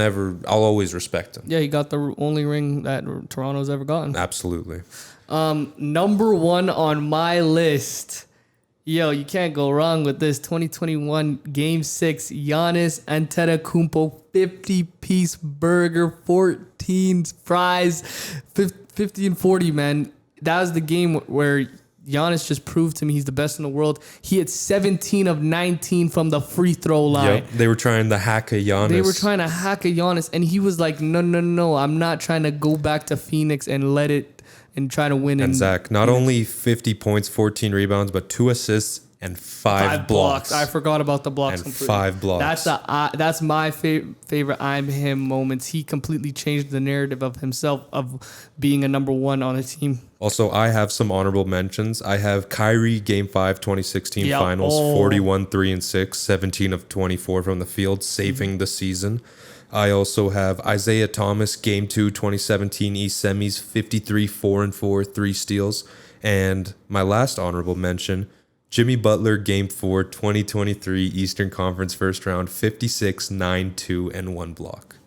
always respect him. Yeah, he got the only ring that Toronto's ever gotten. Absolutely. Number 1 on my list. Yo, you can't go wrong with this. 2021 Game 6, Giannis Antetokounmpo, 50-piece burger, 14 fries, 50 and 40, man. That was the game where Giannis just proved to me he's the best in the world. He had 17 of 19 from the free throw line. Yep, they were trying to hack a Giannis. And he was like, no, I'm not trying to go back to Phoenix and let it and try to win. And Zach, not only 50 points, 14 rebounds, but 2 assists and 5 blocks. I forgot about the blocks. And completely. 5 blocks. That's my favorite I'm him moments. He completely changed the narrative of himself of being a number 1 on a team. Also, I have some honorable mentions. I have Kyrie Game 5 2016 Finals, 41, 3, and 6, 17 of 24 from the field, saving the season. I also have Isaiah Thomas Game 2 2017 East Semis, 53, 4, and 4, 3 steals. And my last honorable mention, Jimmy Butler Game 4 2023 Eastern Conference First Round, 56, 9, 2, and 1 block.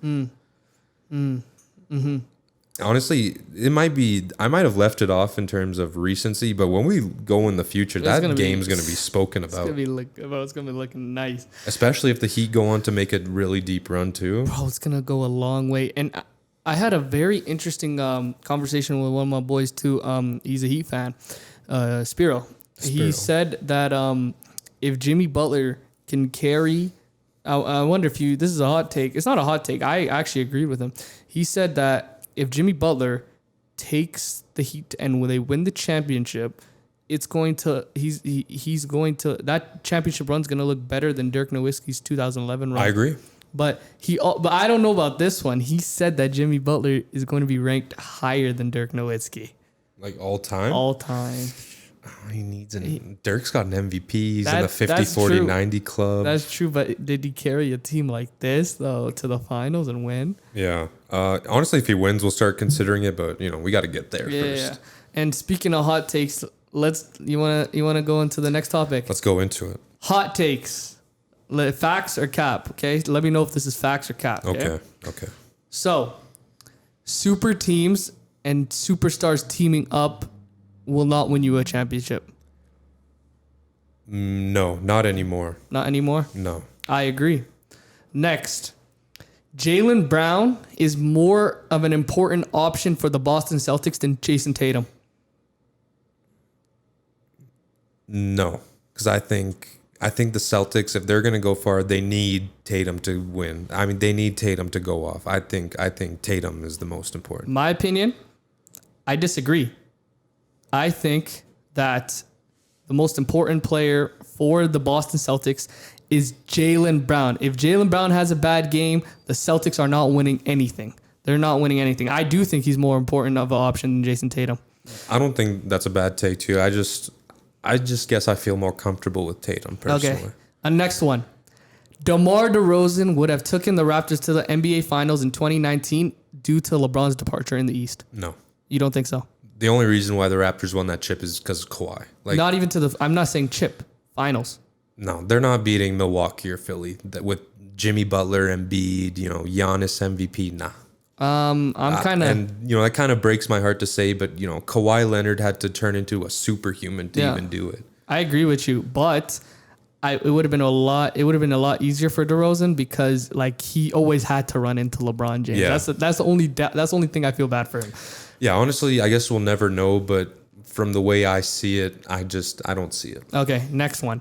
Honestly, I might have left it off in terms of recency, but when we go in the future, that game's going to be spoken about. It's going to be looking nice. Especially if the Heat go on to make a really deep run too. Bro, it's going to go a long way. And I had a very interesting conversation with one of my boys too. He's a Heat fan, Spiro. He said that if Jimmy Butler can carry, I wonder if this is a hot take. It's not a hot take. I actually agreed with him. He said that if Jimmy Butler takes the Heat and when they win the championship, he's going to that championship run's going to look better than Dirk Nowitzki's 2011 run. I agree. But I don't know about this one. He said that Jimmy Butler is going to be ranked higher than Dirk Nowitzki. Like all time? All time. Oh, he needs Dirk's got an MVP. He's in the 50, 40, 90 club. That's true, but did he carry a team like this though to the finals and win? Yeah. Honestly, if he wins, we'll start considering it. But we got to get there first. Yeah. And speaking of hot takes, you wanna go into the next topic? Let's go into it. Hot takes, facts or cap? Okay, let me know if this is facts or cap. Okay. So, super teams and superstars teaming up will not win you a championship. No, not anymore. Not anymore? No. I agree. Next, Jaylen Brown is more of an important option for the Boston Celtics than Jason Tatum. No, because I think the Celtics, if they're going to go far, they need Tatum to win. I mean, they need Tatum to go off. I think Tatum is the most important. My opinion, I disagree. I think that the most important player for the Boston Celtics is Jaylen Brown. If Jaylen Brown has a bad game, the Celtics are not winning anything. They're not winning anything. I do think he's more important of an option than Jason Tatum. I don't think that's a bad take too. I just guess I feel more comfortable with Tatum personally. Okay. Next one. DeMar DeRozan would have taken the Raptors to the NBA Finals in 2019 due to LeBron's departure in the East. No. You don't think so? The only reason why the Raptors won that chip is because of Kawhi. Not even I'm not saying chip. Finals. No, they're not beating Milwaukee or Philly with Jimmy Butler, Embiid, Giannis MVP. Nah. I'm kind of... And, that kind of breaks my heart to say, but, Kawhi Leonard had to turn into a superhuman to even do it. I agree with you, but it would have been a lot easier for DeRozan because, he always had to run into LeBron James. Yeah. That's the only thing I feel bad for him. Yeah, honestly, I guess we'll never know, but from the way I see it, I don't see it. Okay, next one.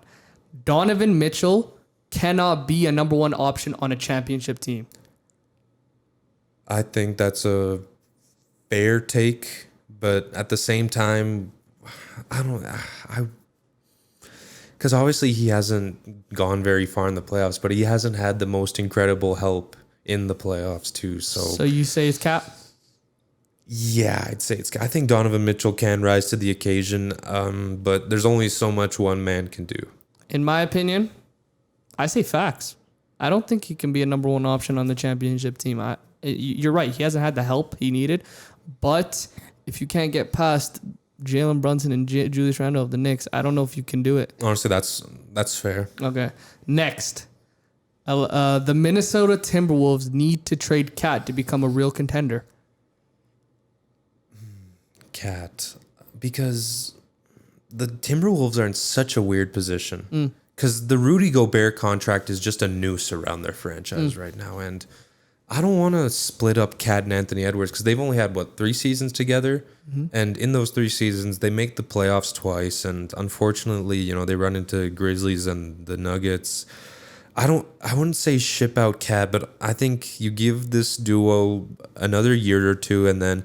Donovan Mitchell cannot be a number one option on a championship team. I think that's a fair take, but at the same time, because obviously he hasn't gone very far in the playoffs, but he hasn't had the most incredible help in the playoffs too. So you say it's cap? Yeah, I'd say I think Donovan Mitchell can rise to the occasion, but there's only so much one man can do. In my opinion, I say facts. I don't think he can be a number one option on the championship team. You're right. He hasn't had the help he needed. But if you can't get past Jalen Brunson and Julius Randle of the Knicks, I don't know if you can do it. Honestly, that's fair. Okay. Next. The Minnesota Timberwolves need to trade Cat to become a real contender. Cat. Because the Timberwolves are in such a weird position. Because the Rudy Gobert contract is just a noose around their franchise right now. And I don't want to split up Cat and Anthony Edwards because they've only had, 3 seasons together? And in those 3 seasons, they make the playoffs twice. And unfortunately, they run into Grizzlies and the Nuggets. I wouldn't say ship out Cat, but I think you give this duo another year or two. And then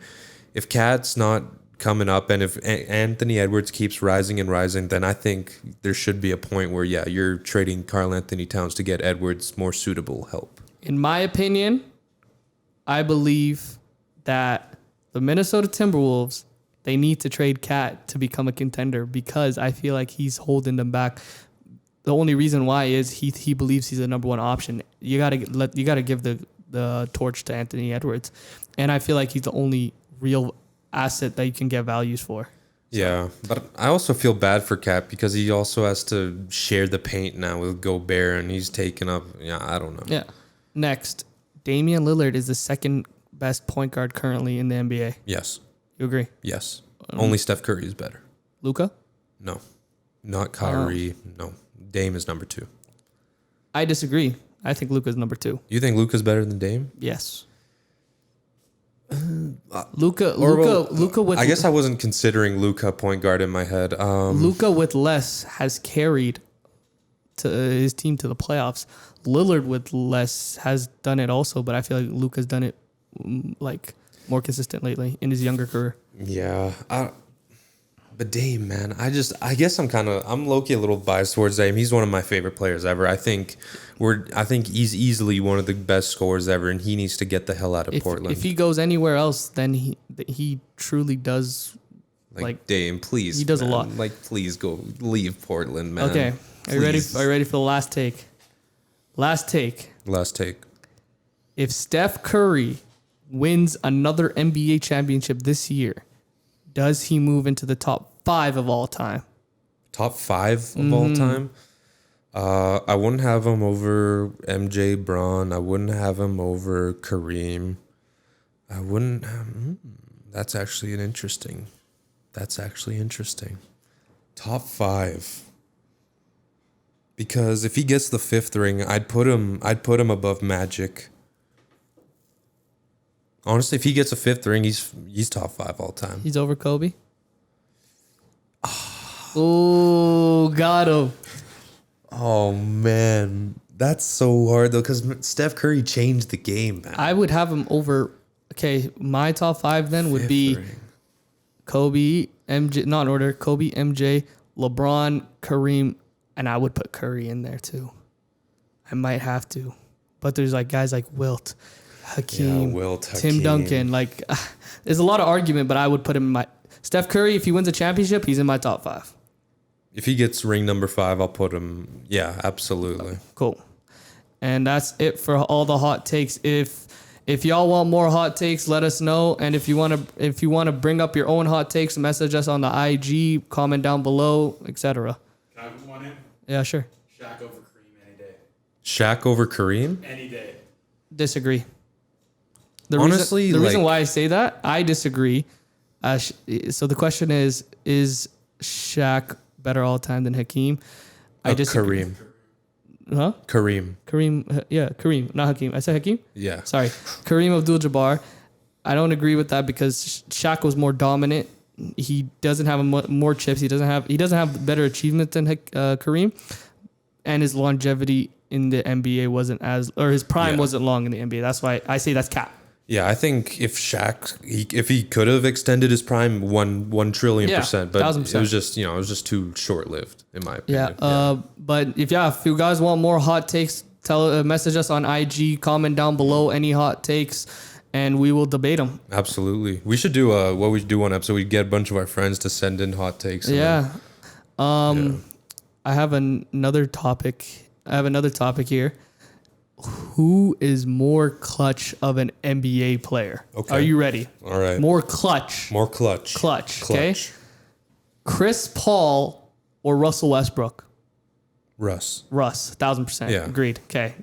if Cat's not coming up and if Anthony Edwards keeps rising and rising, then I think there should be a point where, you're trading Karl Anthony Towns to get Edwards more suitable help. In my opinion, I believe that the Minnesota Timberwolves, they need to trade Cat to become a contender because I feel like he's holding them back. The only reason why is he believes he's a number one option. You gotta give the torch to Anthony Edwards, and I feel like he's the only real asset that you can get values for. Yeah, but I also feel bad for Cat because he also has to share the paint now with Gobert, and he's taken up. I don't know. Yeah. Next, Damian Lillard is the second best point guard currently in the NBA? Yes. You agree? Yes. Only Steph Curry is better. Luka? No. Not Kyrie. No. Dame is number 2. I disagree. I think Luka's number 2. You think Luka's better than Dame? Yes. Luka with I guess I wasn't considering Luka point guard in my head. Luka with less has carried to his team to the playoffs. Lillard with less has done it also, but I feel like Luka's done it like more consistent lately in his younger career. Yeah. But Dame, man, I guess I'm low-key a little biased towards Dame. He's one of my favorite players ever. I think he's easily one of the best scorers ever, and he needs to get the hell out of Portland. If he goes anywhere else, then he truly does. Like Dame, please. He does man. a lot. Like, please go leave Portland, man. Okay, please. Are you ready for the last take? Last take. If Steph Curry wins another NBA championship this year, does he move into the top 5 of all time? Top 5 of all time? I wouldn't have him over MJ, Braun. I wouldn't have him over Kareem. I wouldn't. That's actually interesting. Top 5. Because if he gets the 5th ring, I'd put him above Magic. Honestly, if he gets a 5th ring, he's top 5 all time. He's over Kobe. Oh, got him. Oh man, that's so hard though, because Steph Curry changed the game, man. I would have him over. Okay, my top 5 then would be Kobe, MJ, not in order. Kobe, MJ, LeBron, Kareem, and I would put Curry in there too. I might have to, but there's like guys like Wilt. Hakeem, Tim Duncan. Like, there's a lot of argument, but I would put him in my... Steph Curry, if he wins a championship, he's in my top 5. If he gets ring number 5, I'll put him... Yeah, absolutely. Cool. And that's it for all the hot takes. If y'all want more hot takes, let us know. And if you want to bring up your own hot takes, message us on the IG, comment down below, etc. Can I put one in? Yeah, sure. Shaq over Kareem any day. Shaq over Kareem? Any day. Disagree. The reason why I say that, I disagree. So the question is Shaq better all time than Hakeem? I disagree. Kareem. Huh? Kareem. Yeah, Kareem, not Hakeem. I said Hakeem? Yeah. Sorry. Kareem Abdul-Jabbar. I don't agree with that because Shaq was more dominant. He doesn't have more chips. He doesn't have better achievement than Kareem, and his longevity in the NBA wasn't his prime wasn't long in the NBA. That's why I say that's cap. Yeah, I think if Shaq, if he could have extended his prime 1 trillion %, but 1,000%. it was just too short lived in my opinion. But if you guys want more hot takes, message us on IG, comment down below any hot takes, and we will debate them. Absolutely, we should do what we do one episode. We get a bunch of our friends to send in hot takes. I have another topic. Here. Who is more clutch of an NBA player? Okay. Are you ready? All right. More clutch. Okay. Chris Paul or Russell Westbrook? Russ. 1,000%. Yeah. Agreed. Okay.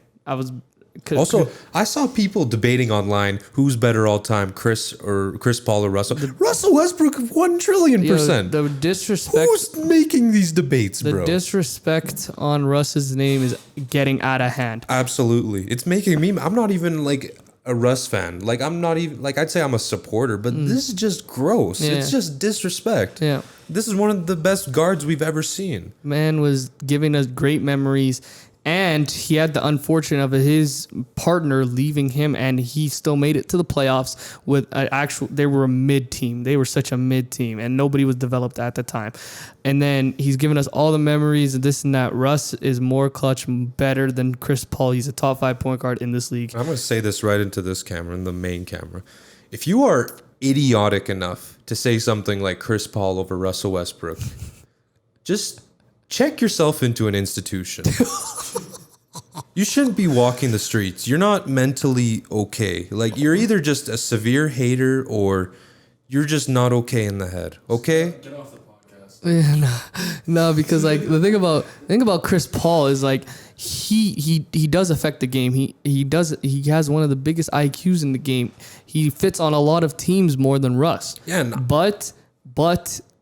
I saw people debating online who's better all time, Chris Paul or Russell. Russell Westbrook 1 trillion %. The disrespect. Who's making these debates, bro? The disrespect on Russ's name is getting out of hand. Absolutely, it's making me. I'm not even like a Russ fan. Like I'm not even like I'd say I'm a supporter, but this is just gross. Yeah. It's just disrespect. Yeah. This is one of the best guards we've ever seen. Man was giving us great memories. And he had the unfortunate of his partner leaving him, and he still made it to the playoffs with they were a mid team. They were such a mid team, and nobody was developed at the time. And then he's given us all the memories of this and that. Russ is more clutch, better than Chris Paul. He's a top 5 point guard in this league. I'm going to say this right into this camera, in the main camera. If you are idiotic enough to say something like Chris Paul over Russell Westbrook, just check yourself into an institution. You shouldn't be walking the streets. You're not mentally okay. Like, you're either just a severe hater or you're just not okay in the head. Okay? Get off the podcast. Yeah, no, because like the thing about Chris Paul is like he does affect the game. He has one of the biggest IQs in the game. He fits on a lot of teams more than Russ. Yeah, but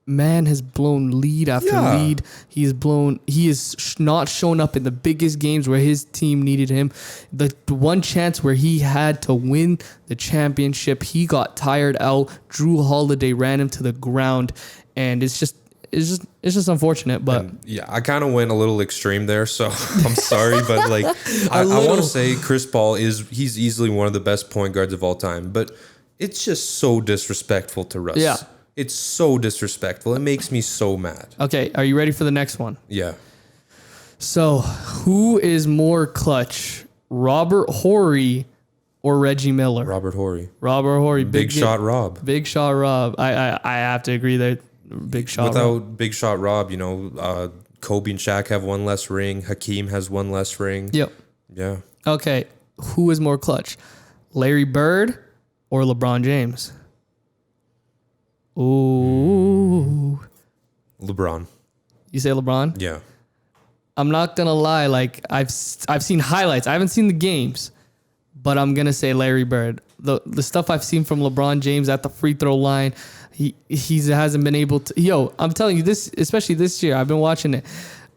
man has blown lead after lead. He is not shown up in the biggest games where his team needed him. The one chance where he had to win the championship, he got tired out. Drew Holiday ran him to the ground, and it's just unfortunate. But I kind of went a little extreme there, so I'm sorry, but like I want to say Chris Paul he's easily one of the best point guards of all time, but it's just so disrespectful to Russ. Yeah. It's so disrespectful. It makes me so mad. Okay, are you ready for the next one? Yeah. So, who is more clutch, Robert Horry or Reggie Miller? Robert Horry. Robert Horry. Big shot Rob. Big shot Rob. I have to agree there. Big shot Without Rob. Big shot Rob, Kobe and Shaq have one less ring. Hakeem has one less ring. Yep. Yeah. Okay, who is more clutch, Larry Bird or LeBron James? Ooh. LeBron. You say LeBron? Yeah. I'm not gonna lie. Like I've seen highlights. I haven't seen the games, but I'm gonna say Larry Bird. The stuff I've seen from LeBron James at the free throw line, he hasn't been able to. Yo, I'm telling you this, especially this year. I've been watching it.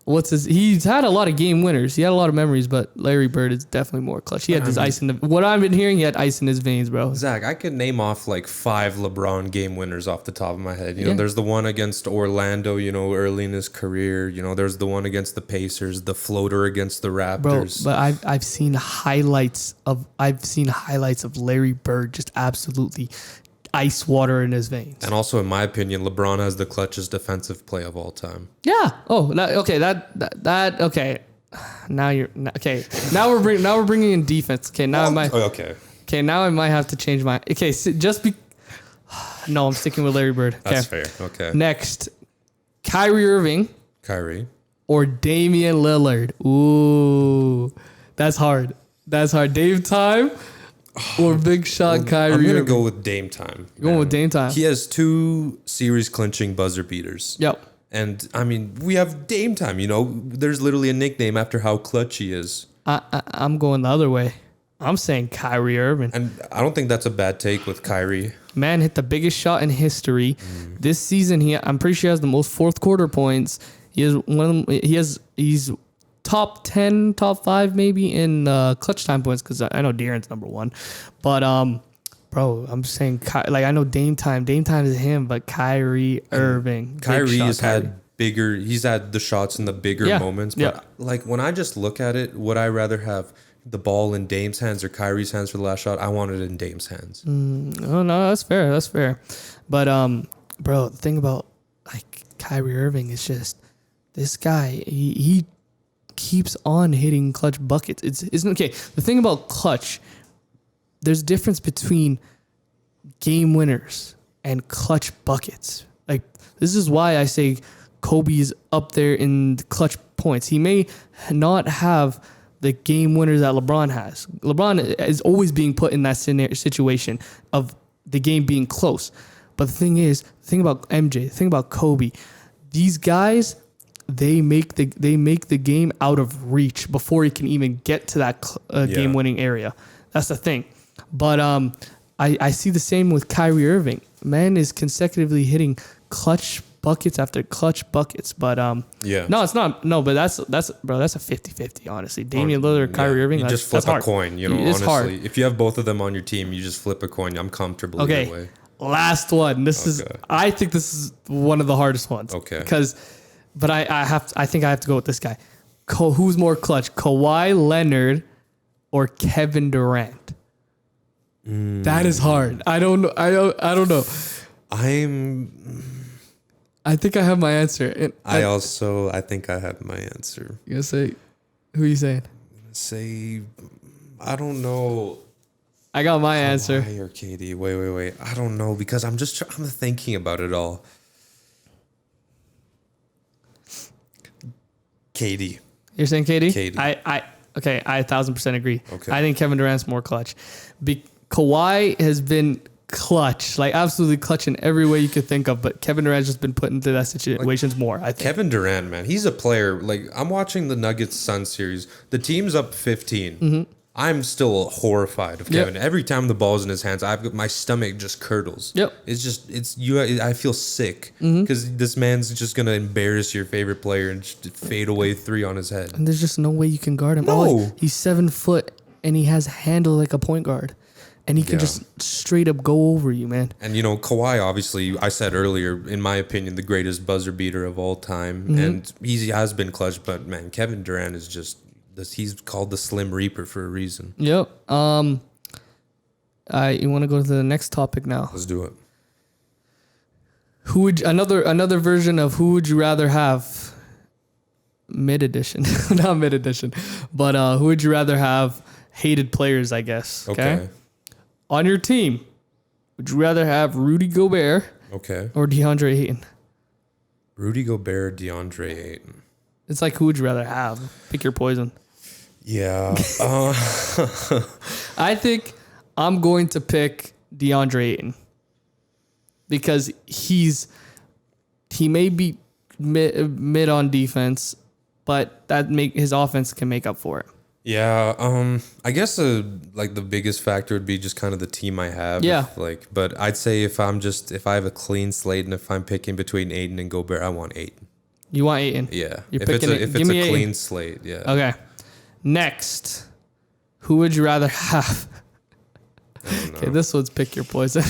He's had a lot of game winners. He had a lot of memories, but Larry Bird is definitely more clutch. He had this ice in the. What I've been hearing, he had ice in his veins, bro. Zach, I could name off like 5 LeBron game winners off the top of my head. You know, there's the one against Orlando, early in his career. There's the one against the Pacers, the floater against the Raptors. Bro, but I've seen highlights of Larry Bird just absolutely ice water in his veins. And also, in my opinion, LeBron has the clutchest defensive play of all time. Yeah. Oh, okay. That okay. Now Now we're bringing in defense. Okay. Now Okay. Okay. Now I might have to change my. Okay. No, I'm sticking with Larry Bird. Okay. That's fair. Okay. Next, Kyrie Irving Kyrie. or Damian Lillard. Ooh, that's hard. Dame time or big shot Kyrie. I'm going to Irving? go with Dame time. Going with Dame time. He has 2 series clinching buzzer beaters. Yep. And I mean, we have Dame time, There's literally a nickname after how clutch he is. I'm going the other way. I'm saying Kyrie Irving. And I don't think that's a bad take with Kyrie. Man hit the biggest shot in history. This season, I'm pretty sure he has the most fourth quarter points. He has he's top 10, top 5 maybe in clutch time points, because I know De'Aaron's number 1. But bro, I'm saying I know Dame time is him, but Kyrie Irving. Kyrie has had he's had the shots in the bigger moments. But yeah. when I just look at it, would I rather have the ball in Dame's hands or Kyrie's hands for the last shot? I want it in Dame's hands. Oh no, that's fair. But bro, the thing about Kyrie Irving is just this guy. He keeps on hitting clutch buckets. It's okay. The thing about clutch, there's a difference between game winners and clutch buckets. This is why I say Kobe's up there in the clutch points. He may not have the game winners that LeBron has. LeBron is always being put in that situation of the game being close. But the thing about MJ, the thing about Kobe, these guys, they make the game out of reach before he can even get to that game-winning area. That's the thing. But I see the same with Kyrie Irving. Man is consecutively hitting clutch buckets after clutch buckets. But no, it's not. No, but that's a 50-50, honestly. Damian Lillard, Kyrie Irving. You just flip a coin, It's honestly. hard. If you have both of them on your team, you just flip a coin. I'm comfortable either way. Last one. I think this is one of the hardest ones. Okay. But I think I have to go with this guy. Who's more clutch, Kawhi Leonard or Kevin Durant? That is hard. I don't know. I don't know. I think I have my answer. I think I have my answer. You gonna say, who are you saying? I don't know. I got my answer. Kawhi or KD? Wait. I don't know, because I'm thinking about it all. KD. You're saying KD? KD. I 1000% agree. Okay. I think Kevin Durant's more clutch. Kawhi has been clutch, like absolutely clutch in every way you could think of. But Kevin Durant's just been put into that situations more, I think. Kevin Durant, man, he's a player. Like, I'm watching the Nuggets Sun series. The team's up 15. Mm-hmm. I'm still horrified of Kevin. Every time the ball's in his hands, my stomach just curdles. Yep. I feel sick because this man's just gonna embarrass your favorite player and just fade away 3 on his head. And there's just no way you can guard him. No. He's 7 foot and he has handle like a point guard. And he can just straight up go over you, man. And, Kawhi, obviously, I said earlier, in my opinion, the greatest buzzer beater of all time. And he has been clutch, but, man, Kevin Durant is just, he's called the Slim Reaper for a reason. Yep. You want to go to the next topic now? Let's do it. Another version of who would you rather have? Mid edition. Not mid edition. But who would you rather have? Hated players, I guess. Okay. On your team, would you rather have Rudy Gobert or DeAndre Ayton? Rudy Gobert, DeAndre Ayton. It's like, who would you rather have? Pick your poison. Yeah. I think I'm going to pick DeAndre Ayton because he may be mid on defense, but his offense can make up for it. Yeah, I guess like the biggest factor would be just kind of the team I have. Yeah. But I'd say if I have a clean slate and if I'm picking between Ayton and Gobert, I want Ayton. You want Ayton? Yeah. You're if picking it's a clean slate, yeah. Okay. Next, who would you rather have? Okay, this one's pick your poison.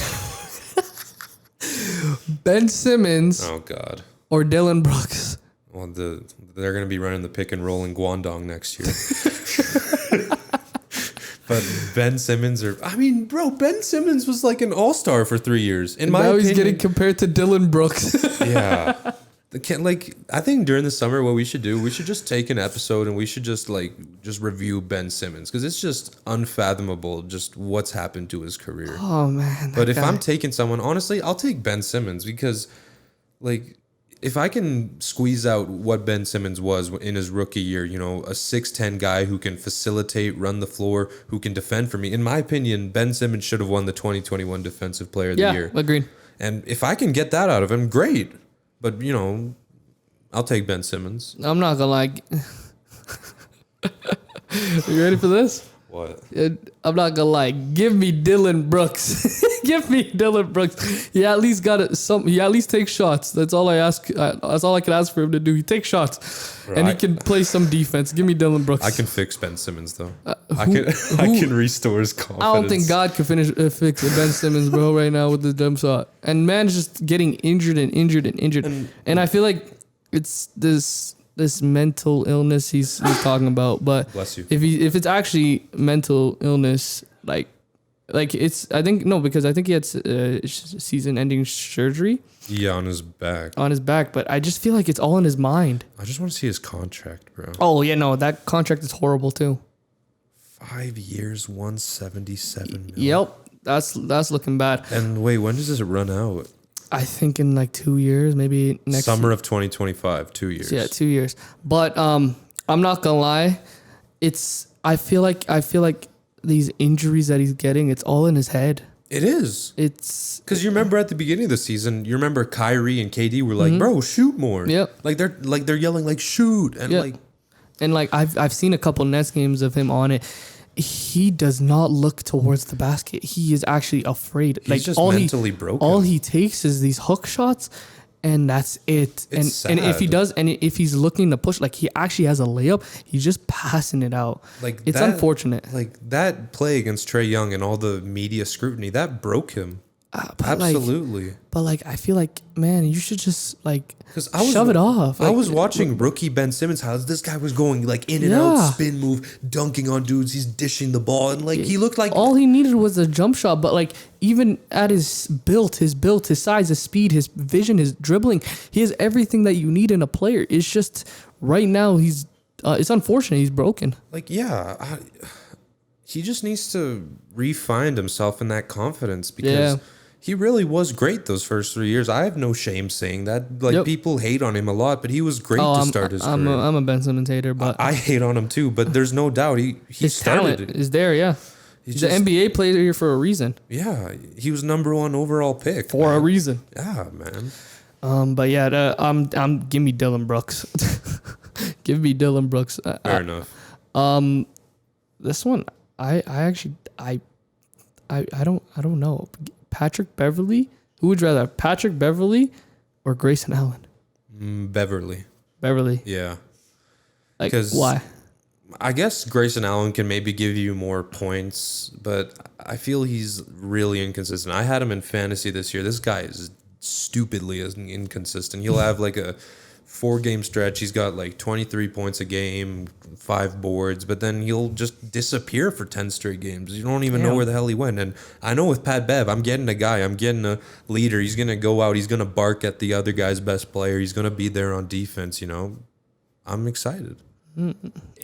Ben Simmons. Oh God. Or Dillon Brooks. Well, they're going to be running the pick and roll in Guangdong next year. But Ben Simmons Ben Simmons was like an all-star for 3 years. In my opinion, he's getting compared to Dillon Brooks. Yeah. I think during the summer, what we should do, we should just take an episode and we should just review Ben Simmons because it's just unfathomable just what's happened to his career. Oh, man. But if I'm taking someone, honestly, I'll take Ben Simmons because, if I can squeeze out what Ben Simmons was in his rookie year, a 6'10" guy who can facilitate, run the floor, who can defend for me. In my opinion, Ben Simmons should have won the 2021 Defensive Player of the Year. Yeah, agreed. And if I can get that out of him, great. But, I'll take Ben Simmons. I'm not going to lie. You ready for this? What? I'm not gonna lie. Give me Dillon Brooks. Give me Dillon Brooks. He at least he at least takes shots. That's all I ask. That's all I can ask for him to do. He takes shots, and he can play some defense. Give me Dillon Brooks. I can fix Ben Simmons though. I can restore his confidence. I don't think God can fix Ben Simmons, bro, right now with the dumb shot. And man's just getting injured. And I feel like it's this mental illness he's talking about, but bless you. If it's actually mental illness, like it's because I think he had season-ending surgery. Yeah, on his back. But I just feel like it's all in his mind. I just want to see his contract, bro. Oh yeah, no, that contract is horrible too. 5 years, 177 million. Yep, that's looking bad. And wait, when does this run out? I think in like 2 years, maybe next summer of 2025, 2 years. Yeah, 2 years. But I'm not gonna lie, I feel like these injuries that he's getting, it's all in his head. It is. It's because you remember at the beginning of the season, you remember Kyrie and KD were like, "Bro, shoot more." Yep. They're yelling like, "Shoot!" And I've seen a couple Nets games of him on it. He does not look towards the basket. He is actually afraid. He's just mentally broken. All he takes is these hook shots, and that's it. It's sad. And if he's looking to push, like he actually has a layup, he's just passing it out. It's unfortunate. Like that play against Trae Young and all the media scrutiny that broke him. Absolutely. I feel like, man, you should just shove it off. I was watching rookie Ben Simmons, how this guy was going in and out, spin move, dunking on dudes. He's dishing the ball, and he looked like all he needed was a jump shot. But even at his build, his size, his speed, his vision, his dribbling, he has everything that you need in a player. It's just right now it's unfortunate he's broken. He just needs to re-find himself in that confidence because he really was great those first 3 years. I have no shame saying that. People hate on him a lot, but he was great to start his career. I'm a Ben Simmons hater, but I hate on him too. But there's no doubt he his started talent is there. Yeah, He's an NBA player here for a reason. Yeah, he was number 1 overall pick. For a reason. Yeah, man. But yeah, give me Dillon Brooks. Give me Dillon Brooks. Fair enough. This one, I don't know. Patrick Beverly. Who would you rather have, Patrick Beverly or Grayson Allen? Beverly. Beverly. Yeah. Like, why? I guess Grayson Allen can maybe give you more points, but I feel he's really inconsistent. I had him in fantasy this year. This guy is stupidly inconsistent. He'll have like a 4-game stretch. He's got like 23 points a game, 5 boards, but then he'll just disappear for 10 straight games. You don't even know where the hell he went. And I know with Pat Bev, I'm getting a guy. I'm getting a leader. He's going to go out. He's going to bark at the other guy's best player. He's going to be there on defense, you know. I'm excited.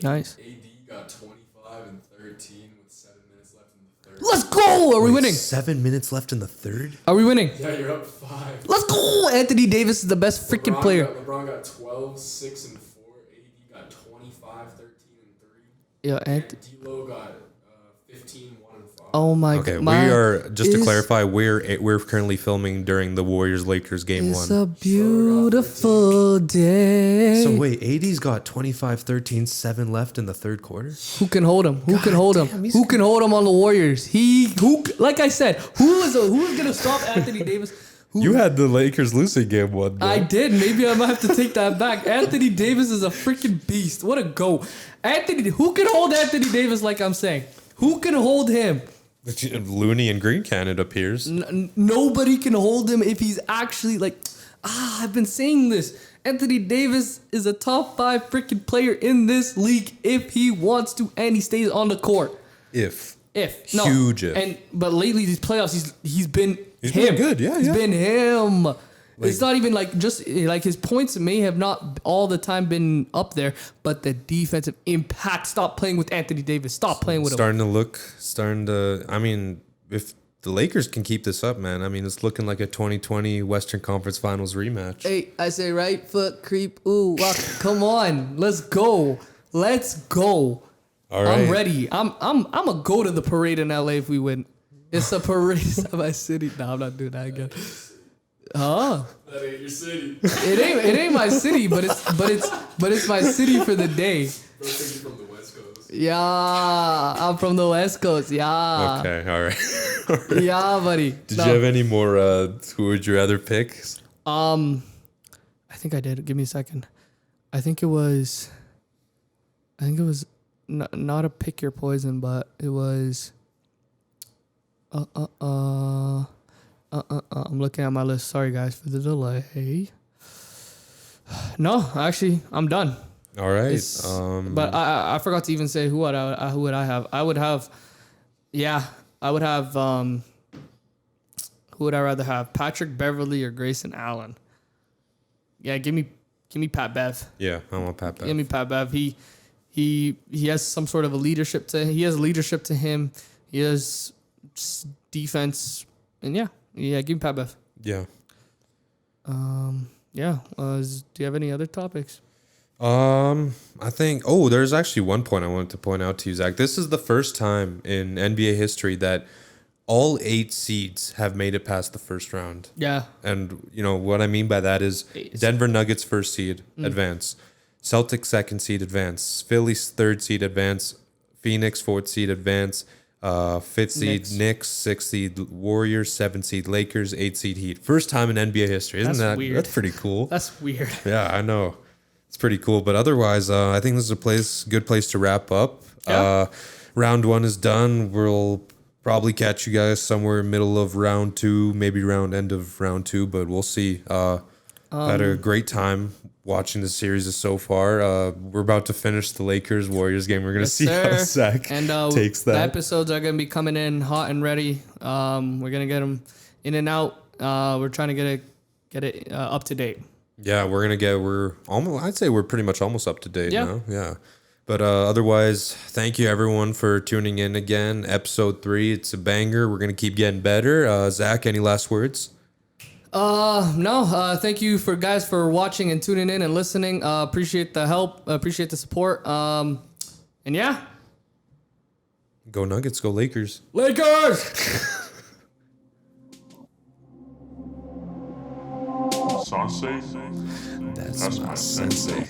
Nice. AD got 25 and 13 with 7 minutes left in the third. Let's go. Are we winning? 7 minutes left in the third? Are we winning? Yeah, you're up 5. Let's go. Anthony Davis is the best freaking player. LeBron got 12, 6 and 4. AD got 25, 13 and 3. Yeah, And D'Lo got 15, 1 and 5. Oh my god. Okay, we are, just to clarify, we're currently filming during the Warriors-Lakers game 1. It's a beautiful day. So wait, AD's got 25, 13, 7 left in the third quarter? Who can hold him? Who can hold him? Who can hold him on the Warriors? Like I said, who is gonna stop Anthony Davis? You had the Lakers losing game 1, bro. I did. Maybe I might have to take that back. Anthony Davis is a freaking beast. What a go. Who can hold Anthony Davis like I'm saying? Who can hold him? Looney and Green can, it appears. Nobody can hold him if he's actually like, I've been saying this. Anthony Davis is a top 5 freaking player in this league if he wants to and he stays on the court. If. Huge if. But lately these playoffs, he's been good, yeah. He's been him. It's not even like just like his points may have not all the time been up there, but the defensive impact. Stop playing with Anthony Davis. Stop playing with him. I mean, if the Lakers can keep this up, man, I mean, it's looking like a 2020 Western Conference Finals rematch. Hey, I say right foot creep. Ooh, walk. Come on. Let's go. All right. I'm ready. I'm gonna go to the parade in LA if we win. It's a parade at my city. No, I'm not doing that again. Huh? That ain't your city. It ain't my city, but it's my city for the day. Bro, think you're from the West Coast. Yeah, I'm from the West Coast. Yeah. Okay, all right. Yeah, buddy. Did you have any more who would you rather pick? I think I did. Give me a second. I think it was not a pick your poison, but it was I'm looking at my list. Sorry guys for the delay. No, actually, I'm done. All right. But I forgot to even say who would I have. I would have who would I rather have? Patrick Beverly or Grayson Allen? Yeah, give me Pat Bev. Yeah, I want Pat Bev. Give me Pat Bev. He has some sort of a leadership to him. He has defense, and give me Pat Bev. Yeah. Do you have any other topics? I think. Oh, there's actually one point I wanted to point out to you, Zach. This is the first time in NBA history that all 8 seeds have made it past the first round. Yeah. And you know what I mean by that is Denver Nuggets first seed advance, Celtics second seed advance, Phillies third seed advance, Phoenix fourth seed advance, fifth seed Knicks, sixth seed Warriors, seventh seed Lakers, eighth seed Heat. First time in NBA history. Isn't that weird? That's pretty cool. That's weird. Yeah, I know. It's pretty cool. But otherwise, I think this is a good place to wrap up. Yeah. Round 1 is done. We'll probably catch you guys somewhere middle of round 2, maybe end of round 2, but we'll see. Had a great time watching the series so far. We're about to finish the Lakers-Warriors game. We're going to see how Zach takes that. The episodes are going to be coming in hot and ready. We're going to get them in and out. We're trying to get it up to date. Yeah, I'd say we're pretty much almost up to date now. Yeah. But otherwise, thank you everyone for tuning in again. Episode 3, it's a banger. We're going to keep getting better. Zach, any last words? No. Thank you guys for watching and tuning in and listening. Appreciate the help. Appreciate the support. And yeah. Go Nuggets, go Lakers. Lakers! Sensei? That's my sensei.